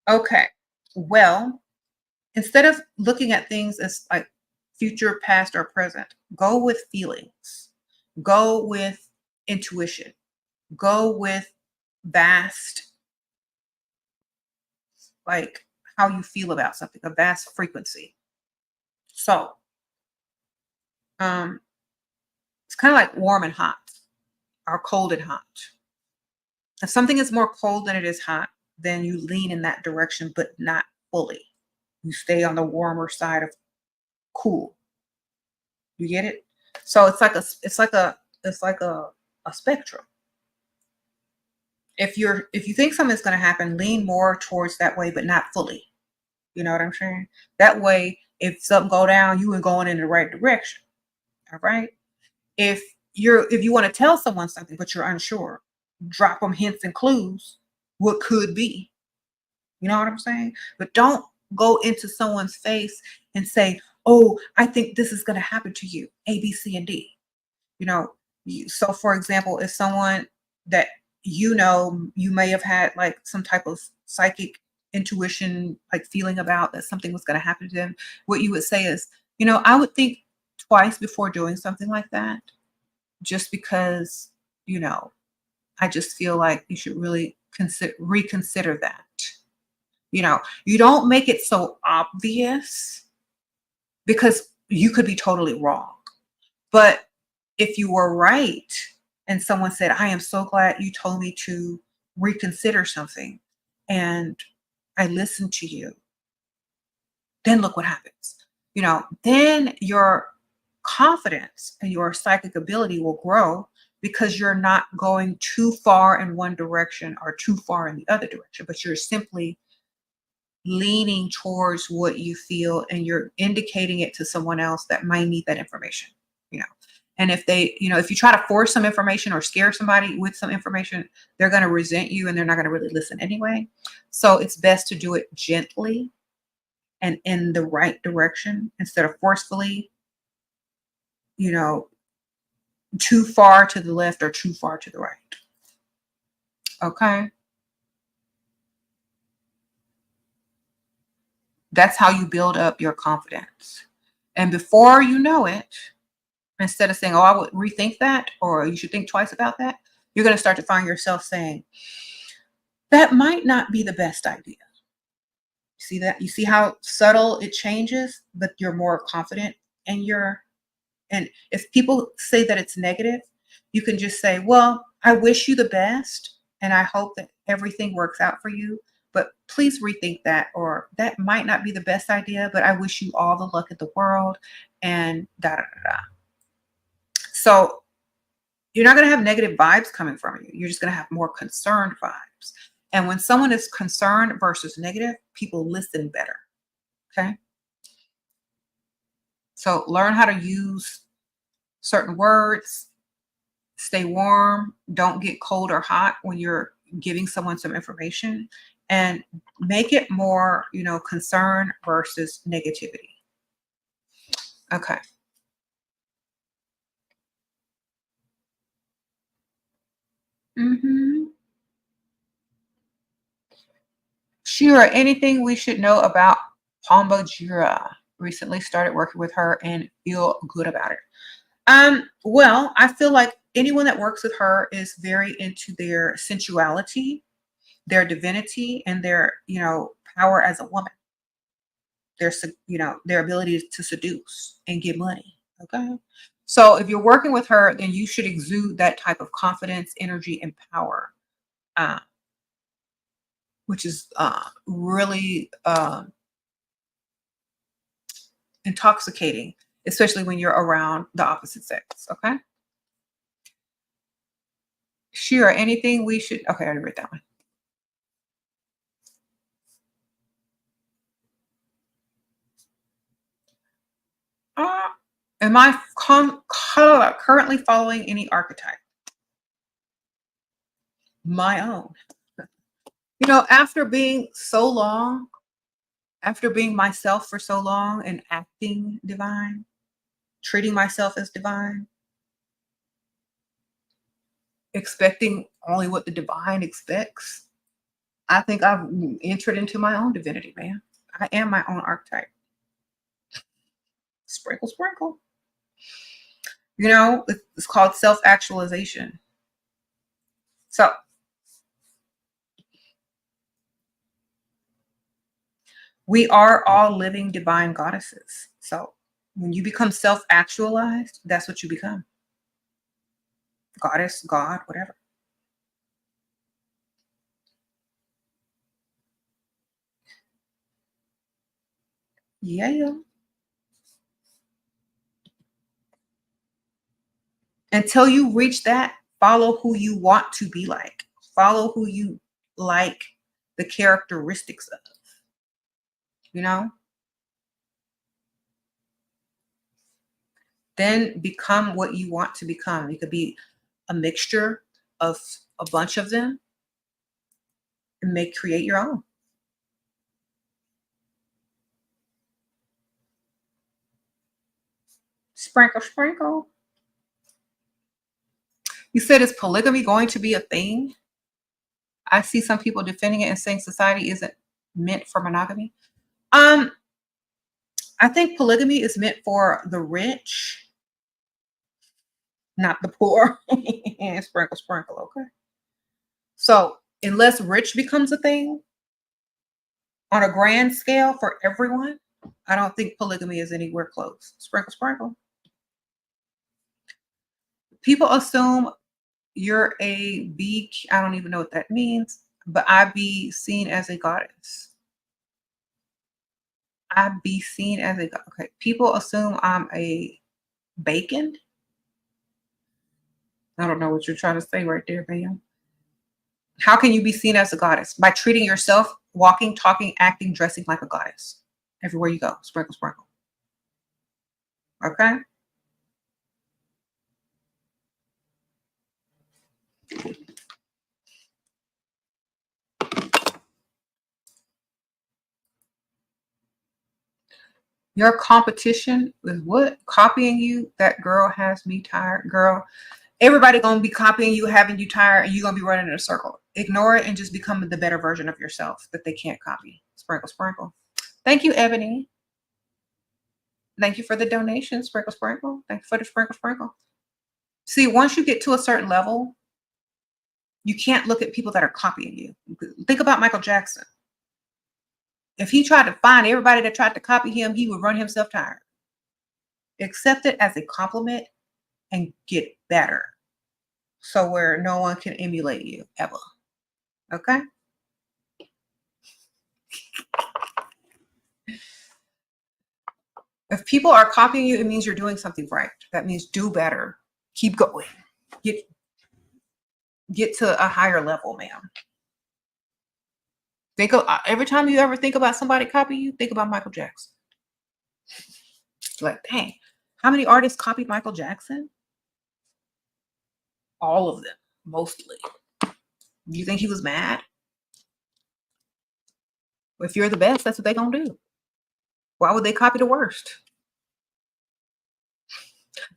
Speaker 1: Okay. Well, instead of looking at things as like future, past, or present, go with feelings. Go with intuition. Go with vast, like how you feel about something, a vast frequency. So it's kind of like warm and hot or cold and hot. If something is more cold than it is hot, then you lean in that direction, but not fully. You stay on the warmer side of cool. You get it? So it's like a spectrum. If you think something's going to happen, lean more towards that way, but not fully. You know what I'm saying? That way, if something go down, you are going in the right direction. All right. If you want to tell someone something, but you're unsure, drop them hints and clues what could be. You know what I'm saying? But don't go into someone's face and say, oh, I think this is going to happen to you, A, B, C, and D. You know, so for example, if someone that you may have had like some type of psychic intuition, like feeling about that something was going to happen to them, what you would say is, I would think twice before doing something like that, just because, I just feel like you should really reconsider that. You don't make it so obvious because you could be totally wrong. But if you were right and someone said, I am so glad you told me to reconsider something and I listened to you, then look what happens. Then your confidence and your psychic ability will grow because you're not going too far in one direction or too far in the other direction, but you're simply leaning towards what you feel and you're indicating it to someone else that might need that information. And if they, if you try to force some information or scare somebody with some information, they're going to resent you and they're not going to really listen anyway. So it's best to do it gently and in the right direction instead of forcefully, too far to the left or too far to the right. Okay. That's how you build up your confidence. And before you know it, instead of saying, oh, I would rethink that, or you should think twice about that, you're going to start to find yourself saying, that might not be the best idea. See that? You see how subtle it changes, but you're more confident in your. And if people say that it's negative, you can just say, well, I wish you the best. And I hope that everything works out for you. But please rethink that, or that might not be the best idea, but I wish you all the luck in the world. And da da da da. So you're not going to have negative vibes coming from you. You're just going to have more concerned vibes. And when someone is concerned versus negative, people listen better. Okay. So learn how to use certain words, stay warm, don't get cold or hot when you're giving someone some information, and make it more, concern versus negativity. Okay. Shira, anything we should know about Jira? Recently started working with her and feel good about it. Well, I feel like anyone that works with her is very into their sensuality, their divinity, and their, power as a woman. Their ability to seduce and get money. Okay. So if you're working with her, then you should exude that type of confidence, energy, and power, uh, which is really intoxicating, especially when you're around the opposite sex. Okay. Shira, anything we should, okay, I already read that one. Am I currently following any archetype? My own. After being myself for so long and acting divine, treating myself as divine, expecting only what the divine expects, I think I've entered into my own divinity, man. I am my own archetype. Sprinkle, sprinkle. It's called self-actualization. So we are all living divine goddesses. So when you become self-actualized, that's what you become. Goddess, God, whatever. Yeah. Until you reach that, follow who you want to be like. Follow who you like the characteristics of. Then become what you want to become. You could be a mixture of a bunch of them and create your own. Sprinkle, sprinkle. You said, is polygamy going to be a thing? I see some people defending it and saying society isn't meant for monogamy. I think polygamy is meant for the rich, not the poor. Sprinkle, sprinkle. Okay. So unless rich becomes a thing on a grand scale for everyone, I don't think polygamy is anywhere close. Sprinkle, sprinkle. People assume you're I don't even know what that means, but I be seen as a goddess. I be seen as a, okay. People assume I'm a bacon. I don't know what you're trying to say right there, ma'am. How can you be seen as a goddess? By treating yourself, walking, talking, acting, dressing like a goddess. Everywhere you go. Sprinkle, sprinkle. Okay? Your competition is what? Copying you? That girl has me tired. Girl, everybody gonna be copying you, having you tired, and you're gonna be running in a circle. Ignore it and just become the better version of yourself that they can't copy. Sprinkle, sprinkle. Thank you, Ebony. Thank you for the donation. Sprinkle, sprinkle. Thank you for the sprinkle, sprinkle. See, once you get to a certain level, you can't look at people that are copying you. Think about Michael Jackson. If he tried to find everybody that tried to copy him, he would run himself tired. Accept it as a compliment and get better. So where no one can emulate you ever. Okay? If people are copying you, it means you're doing something right. That means do better. Keep going. Get to a higher level, ma'am. Think of every time you ever think about somebody copying you, think about Michael Jackson. Like, dang, how many artists copied Michael Jackson? All of them, mostly. You think he was mad? If you're the best, that's what they're gonna do. Why would they copy the worst?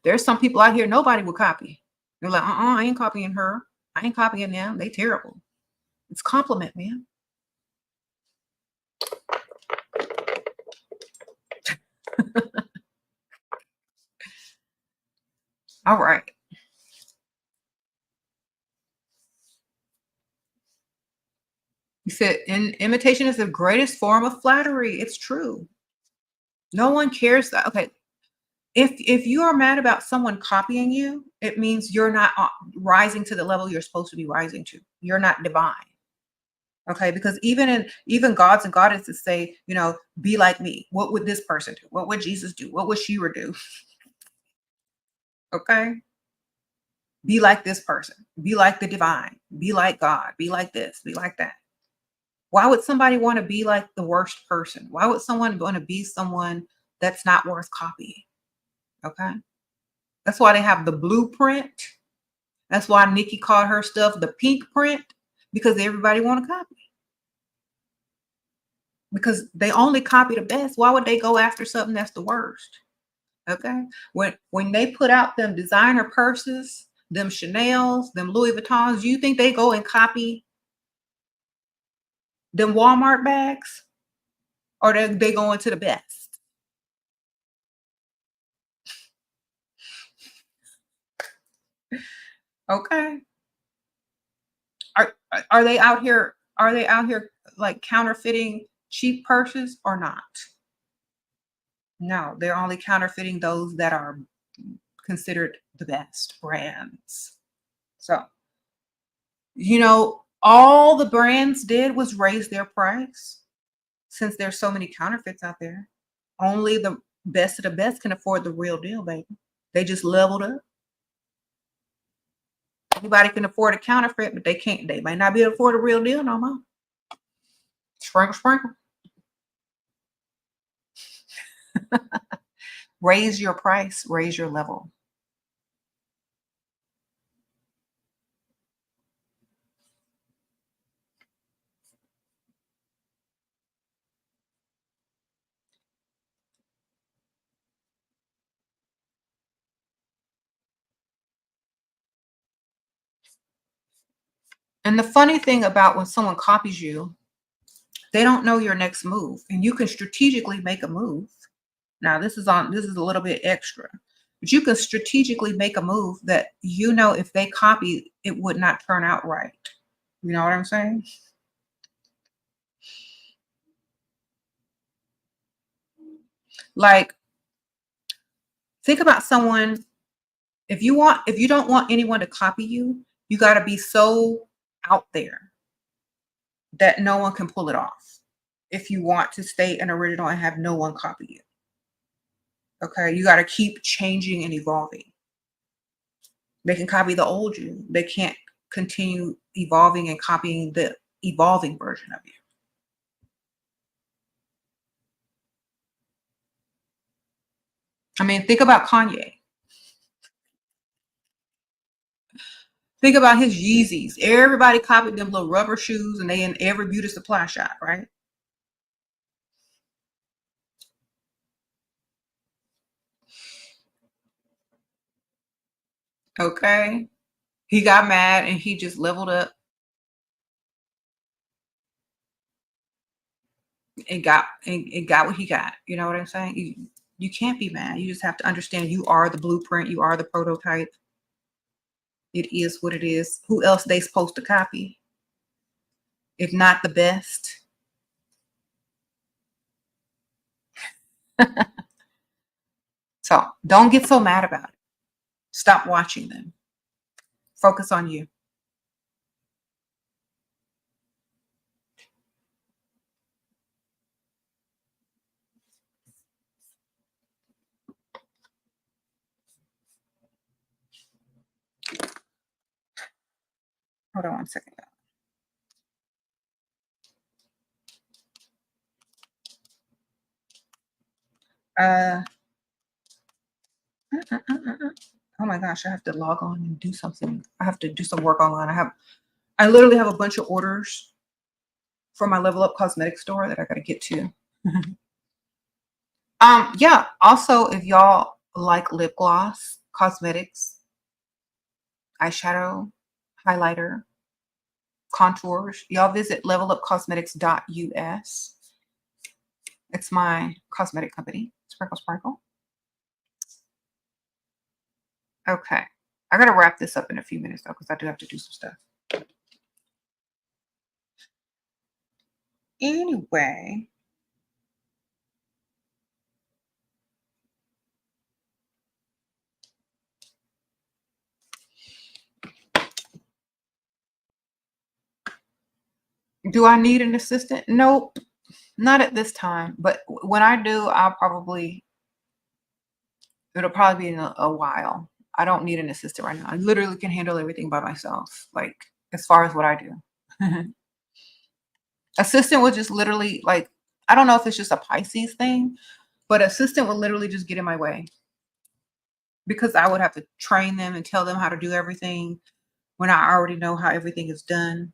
Speaker 1: There's some people out here nobody will copy. They're like, I ain't copying her. I ain't copying them. They terrible. It's compliment, man. All right. You said imitation is the greatest form of flattery. It's true. No one cares that. Okay. If you are mad about someone copying you, it means you're not rising to the level you're supposed to be rising to. You're not divine. Okay, because even gods and goddesses say, be like me. What would this person do? What would Jesus do? What would SheRa do? Okay, be like this person. Be like the divine. Be like God. Be like this. Be like that. Why would somebody want to be like the worst person? Why would someone want to be someone that's not worth copying? Okay. That's why they have the blueprint. That's why Nikki called her stuff the pink print, because everybody want to copy. Because they only copy the best. Why would they go after something that's the worst? Okay. When they put out them designer purses, them Chanel's, them Louis Vuittons, you think they go and copy them Walmart bags? Or they go into the best? Okay. Are they out here? Are they out here like counterfeiting cheap purses or not? No, they're only counterfeiting those that are considered the best brands. So, all the brands did was raise their price. Since there's so many counterfeits out there, only the best of the best can afford the real deal, baby. They just leveled up. Everybody can afford a counterfeit, but they might not be able to afford a real deal no more. Sprinkle, sprinkle. Raise your price, raise your level. And the funny thing about when someone copies you, they don't know your next move, and you can strategically make a move. Now, this is a little bit extra, but you can strategically make a move that if they copy, it would not turn out right. You know what I'm saying? Like, think about someone. If you don't want anyone to copy you, you got to be so out there that no one can pull it off. If you want to stay an original and have no one copy you. Okay, you got to keep changing and evolving. They can copy the old you. They can't continue evolving and copying the evolving version of you. I mean, think about Kanye. Think about his Yeezys. Everybody copied them little rubber shoes, and they in every beauty supply shop, right? Okay. He got mad and he just leveled up It got what he got. You know what I'm saying? You can't be mad. You just have to understand you are the blueprint. You are the prototype. It is what it is. Who else they supposed to copy? If not the best. So don't get so mad about it. Stop watching them. Focus on you. Hold on one second. Uh, oh my gosh, I have to log on and do something. I have to do some work online. I literally have a bunch of orders for my Level Up cosmetic store that I got to get to. Yeah. Also, if y'all like lip gloss, cosmetics, eyeshadow, highlighter, contours, y'all visit levelupcosmetics.us. It's my cosmetic company. Sprinkle Sprinkle. Okay. I got to wrap this up in a few minutes, though, because I do have to do some stuff. Anyway. Do I need an assistant? Nope. Not at this time. But when I do, it'll probably be in a while. I don't need an assistant right now. I literally can handle everything by myself, like as far as what I do. Assistant would just literally, like, I don't know if it's just a Pisces thing, but assistant would literally just get in my way because I would have to train them and tell them how to do everything when I already know how everything is done.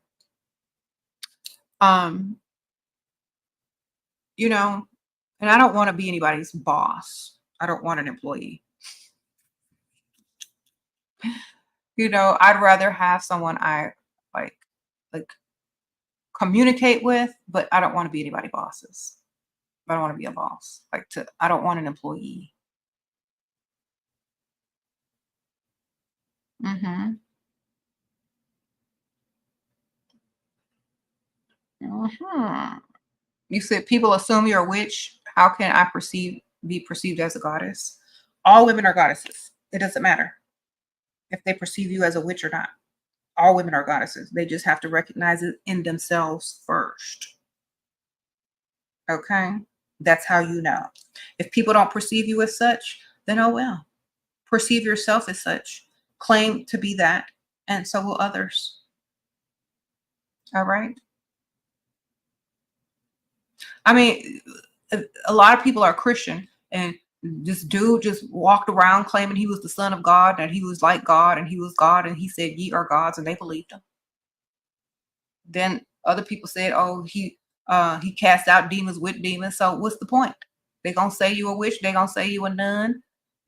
Speaker 1: You know, and I don't want to be anybody's boss. I don't want an employee. I'd rather have someone I like communicate with, but I don't want to be anybody's bosses. I don't want to be a boss. I don't want an employee. Mm-hmm. Mm-hmm. You said people assume you're a witch. How can I be perceived as a goddess? All women are goddesses. It doesn't matter if they perceive you as a witch or not. All women are goddesses. They just have to recognize it in themselves first. Okay? That's how you know. If people don't perceive you as such, then oh well. Perceive yourself as such. Claim to be that, and so will others. All right? I mean, a lot of people are Christian, and this dude just walked around claiming he was the son of God, and he was like God, and he was God, and he said, "Ye are gods," and they believed him. Then other people said, "Oh, he cast out demons with demons." So what's the point? They gonna say you a witch. They gonna say you a nun.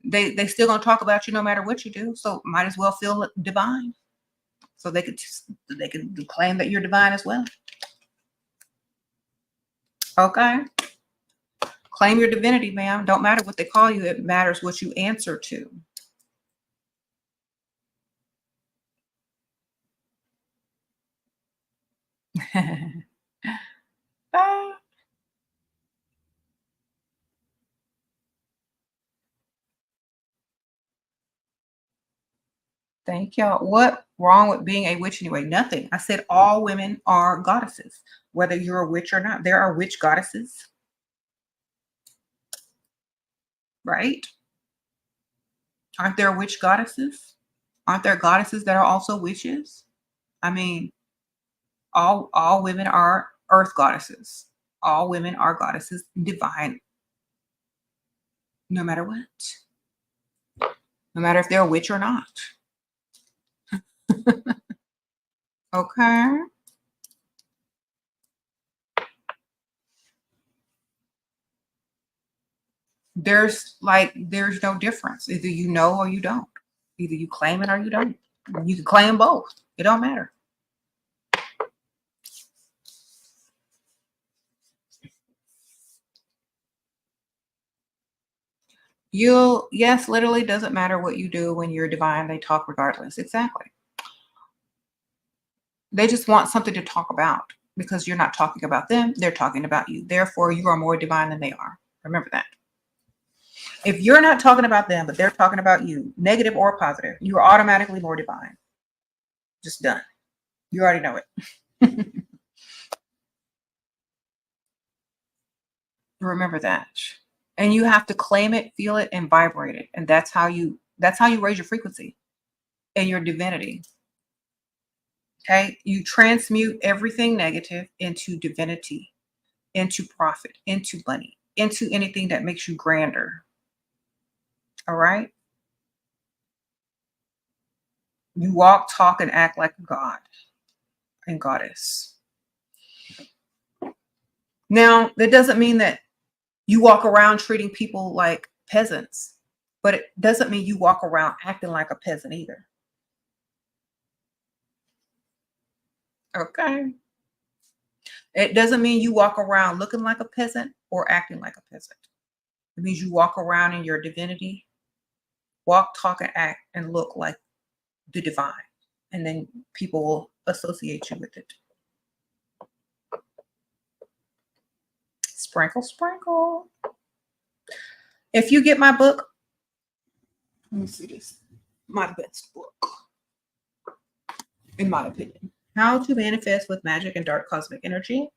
Speaker 1: They still gonna talk about you no matter what you do. So might as well feel divine. So they could claim that you're divine as well. Okay. Claim your divinity, ma'am. Don't matter what they call you. It matters what you answer to. Thank y'all. What wrong with being a witch anyway? Nothing. I said all women are goddesses, whether you're a witch or not. There are witch goddesses, right? Aren't there witch goddesses? Aren't there goddesses that are also witches? I mean, all women are earth goddesses. All women are goddesses, divine, no matter what. No matter if they're a witch or not. Okay. There's no difference. Either you know or you don't. Either you claim it or you don't. You can claim both. It don't matter. Yes, literally doesn't matter what you do when you're divine. They talk regardless. Exactly. They just want something to talk about because you're not talking about them. They're talking about you. Therefore, you are more divine than they are. Remember that. If you're not talking about them, but they're talking about you, negative or positive, you are automatically more divine. Just done. You already know it. Remember that. And you have to claim it, feel it, and vibrate it. And that's how you raise your frequency and your divinity. Okay. You transmute everything negative into divinity, into profit, into money, into anything that makes you grander. All right. You walk, talk, and act like a god and goddess. Now, that doesn't mean that you walk around treating people like peasants, but it doesn't mean you walk around acting like a peasant either. Okay. It doesn't mean you walk around looking like a peasant or acting like a peasant. It means you walk around in your divinity, walk, talk, and act, and look like the divine. And then people will associate you with it. Sprinkle, sprinkle. If you get my book, let me see this. My best book, in my opinion. How to Manifest with Magic and Dark Cosmic Energy.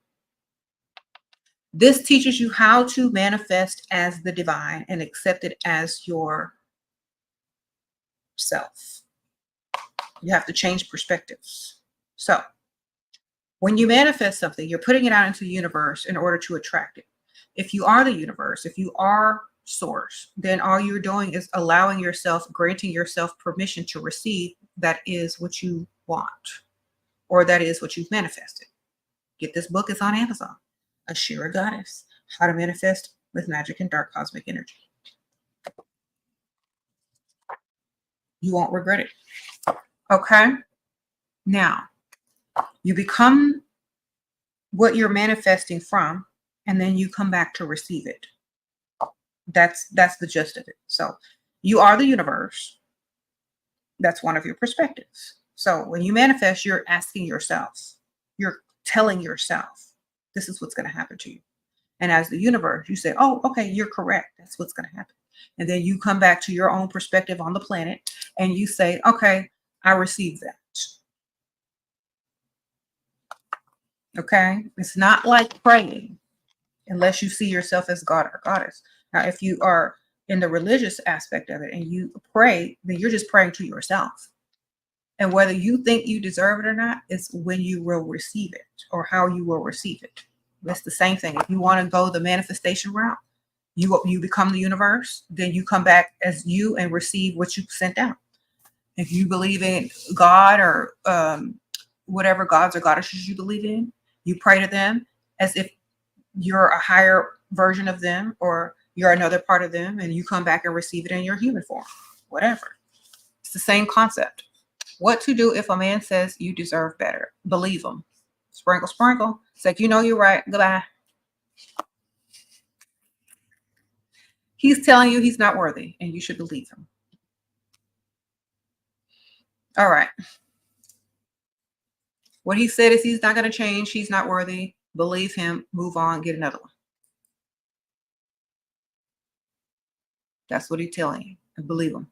Speaker 1: This teaches you how to manifest as the divine and accept it as your self. You have to change perspectives. So when you manifest something, you're putting it out into the universe in order to attract it. If you are the universe, if you are source, then all you're doing is allowing yourself, granting yourself permission to receive that is what you want, or that is what you've manifested. Get this book. It's on Amazon. Ashera Goddess, How to Manifest with Magic and Dark Cosmic Energy. You won't regret it. Okay. Now, you become what you're manifesting from, and then you come back to receive it. That's the gist of it. So you are the universe. That's one of your perspectives. So when you manifest, you're asking yourself, you're telling yourself, this is what's going to happen to you. And as the universe, you say, oh, okay, you're correct. That's what's going to happen. And then you come back to your own perspective on the planet and you say, okay, I receive that. Okay. It's not like praying unless you see yourself as God or goddess. Now, if you are in the religious aspect of it and you pray, then you're just praying to yourself. And whether you think you deserve it or not, it's when you will receive it or how you will receive it. That's the same thing. If you want to go the manifestation route, you become the universe, then you come back as you and receive what you sent out. If you believe in God or whatever gods or goddesses you believe in, you pray to them as if you're a higher version of them or you're another part of them, and you come back and receive it in your human form, whatever. It's the same concept. What to do if a man says you deserve better? Believe him. Sprinkle, sprinkle. It's like, you know you're right. Goodbye. He's telling you he's not worthy, and you should believe him. All right. What he said is he's not going to change. He's not worthy. Believe him. Move on. Get another one. That's what he's telling you. And believe him.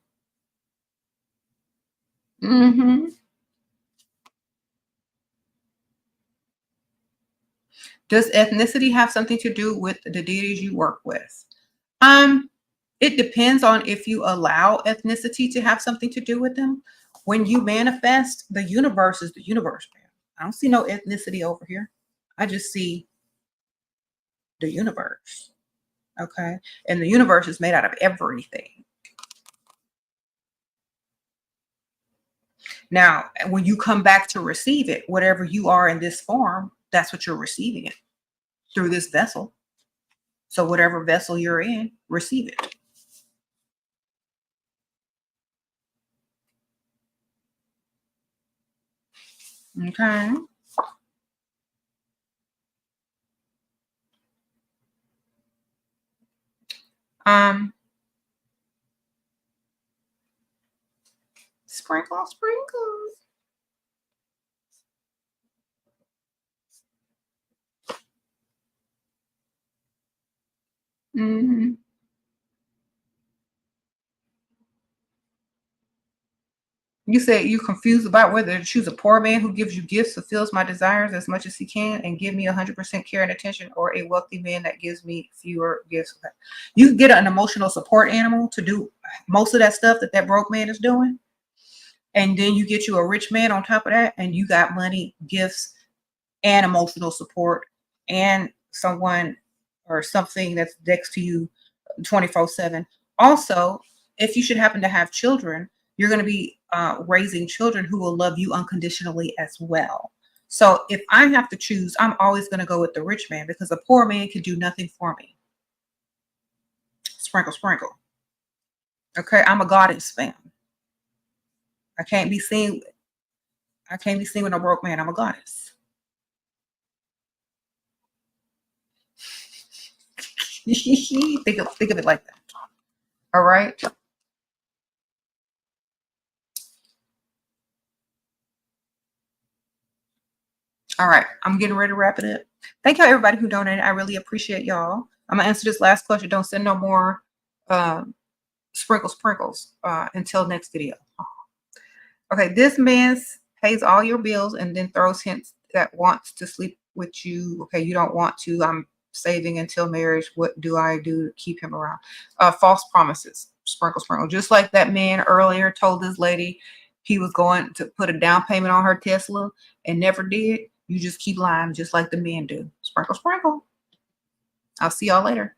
Speaker 1: Mm-hmm. Does ethnicity have something to do with the deities you work with? It depends on if you allow ethnicity to have something to do with them. When you manifest, the universe is the universe, man. I don't see no ethnicity over here. I just see the universe. Okay. And the universe is made out of everything. Now, when you come back to receive it, whatever you are in this form, that's what you're receiving it through this vessel. So whatever vessel you're in, receive it. Okay. Um, Sprinkle, sprinkle. Mm-hmm. You said you're confused about whether to choose a poor man who gives you gifts, fulfills my desires as much as he can, and give me 100% care and attention, or a wealthy man that gives me fewer gifts. Okay. You can get an emotional support animal to do most of that stuff that that broke man is doing. And then you get you a rich man on top of that, and you got money, gifts, and emotional support, and someone or something that's next to you 24/7. Also, if you should happen to have children, you're going to be raising children who will love you unconditionally as well. So if I have to choose, I'm always going to go with the rich man because a poor man can do nothing for me. Sprinkle, sprinkle. Okay, I'm a goddess fan. I can't be seen. I can't be seen with a broke man. I'm a goddess. Think of it like that. All right. All right. I'm getting ready to wrap it up. Thank you everybody who donated. I really appreciate y'all. I'm gonna answer this last question. Don't send no more sprinkles until next video. Okay, this man pays all your bills and then throws hints that wants to sleep with you. Okay, you don't want to. I'm saving until marriage. What do I do to keep him around? False promises. Sprinkle, sprinkle. Just like that man earlier told this lady he was going to put a down payment on her Tesla and never did. You just keep lying just like the men do. Sprinkle, sprinkle. I'll see y'all later.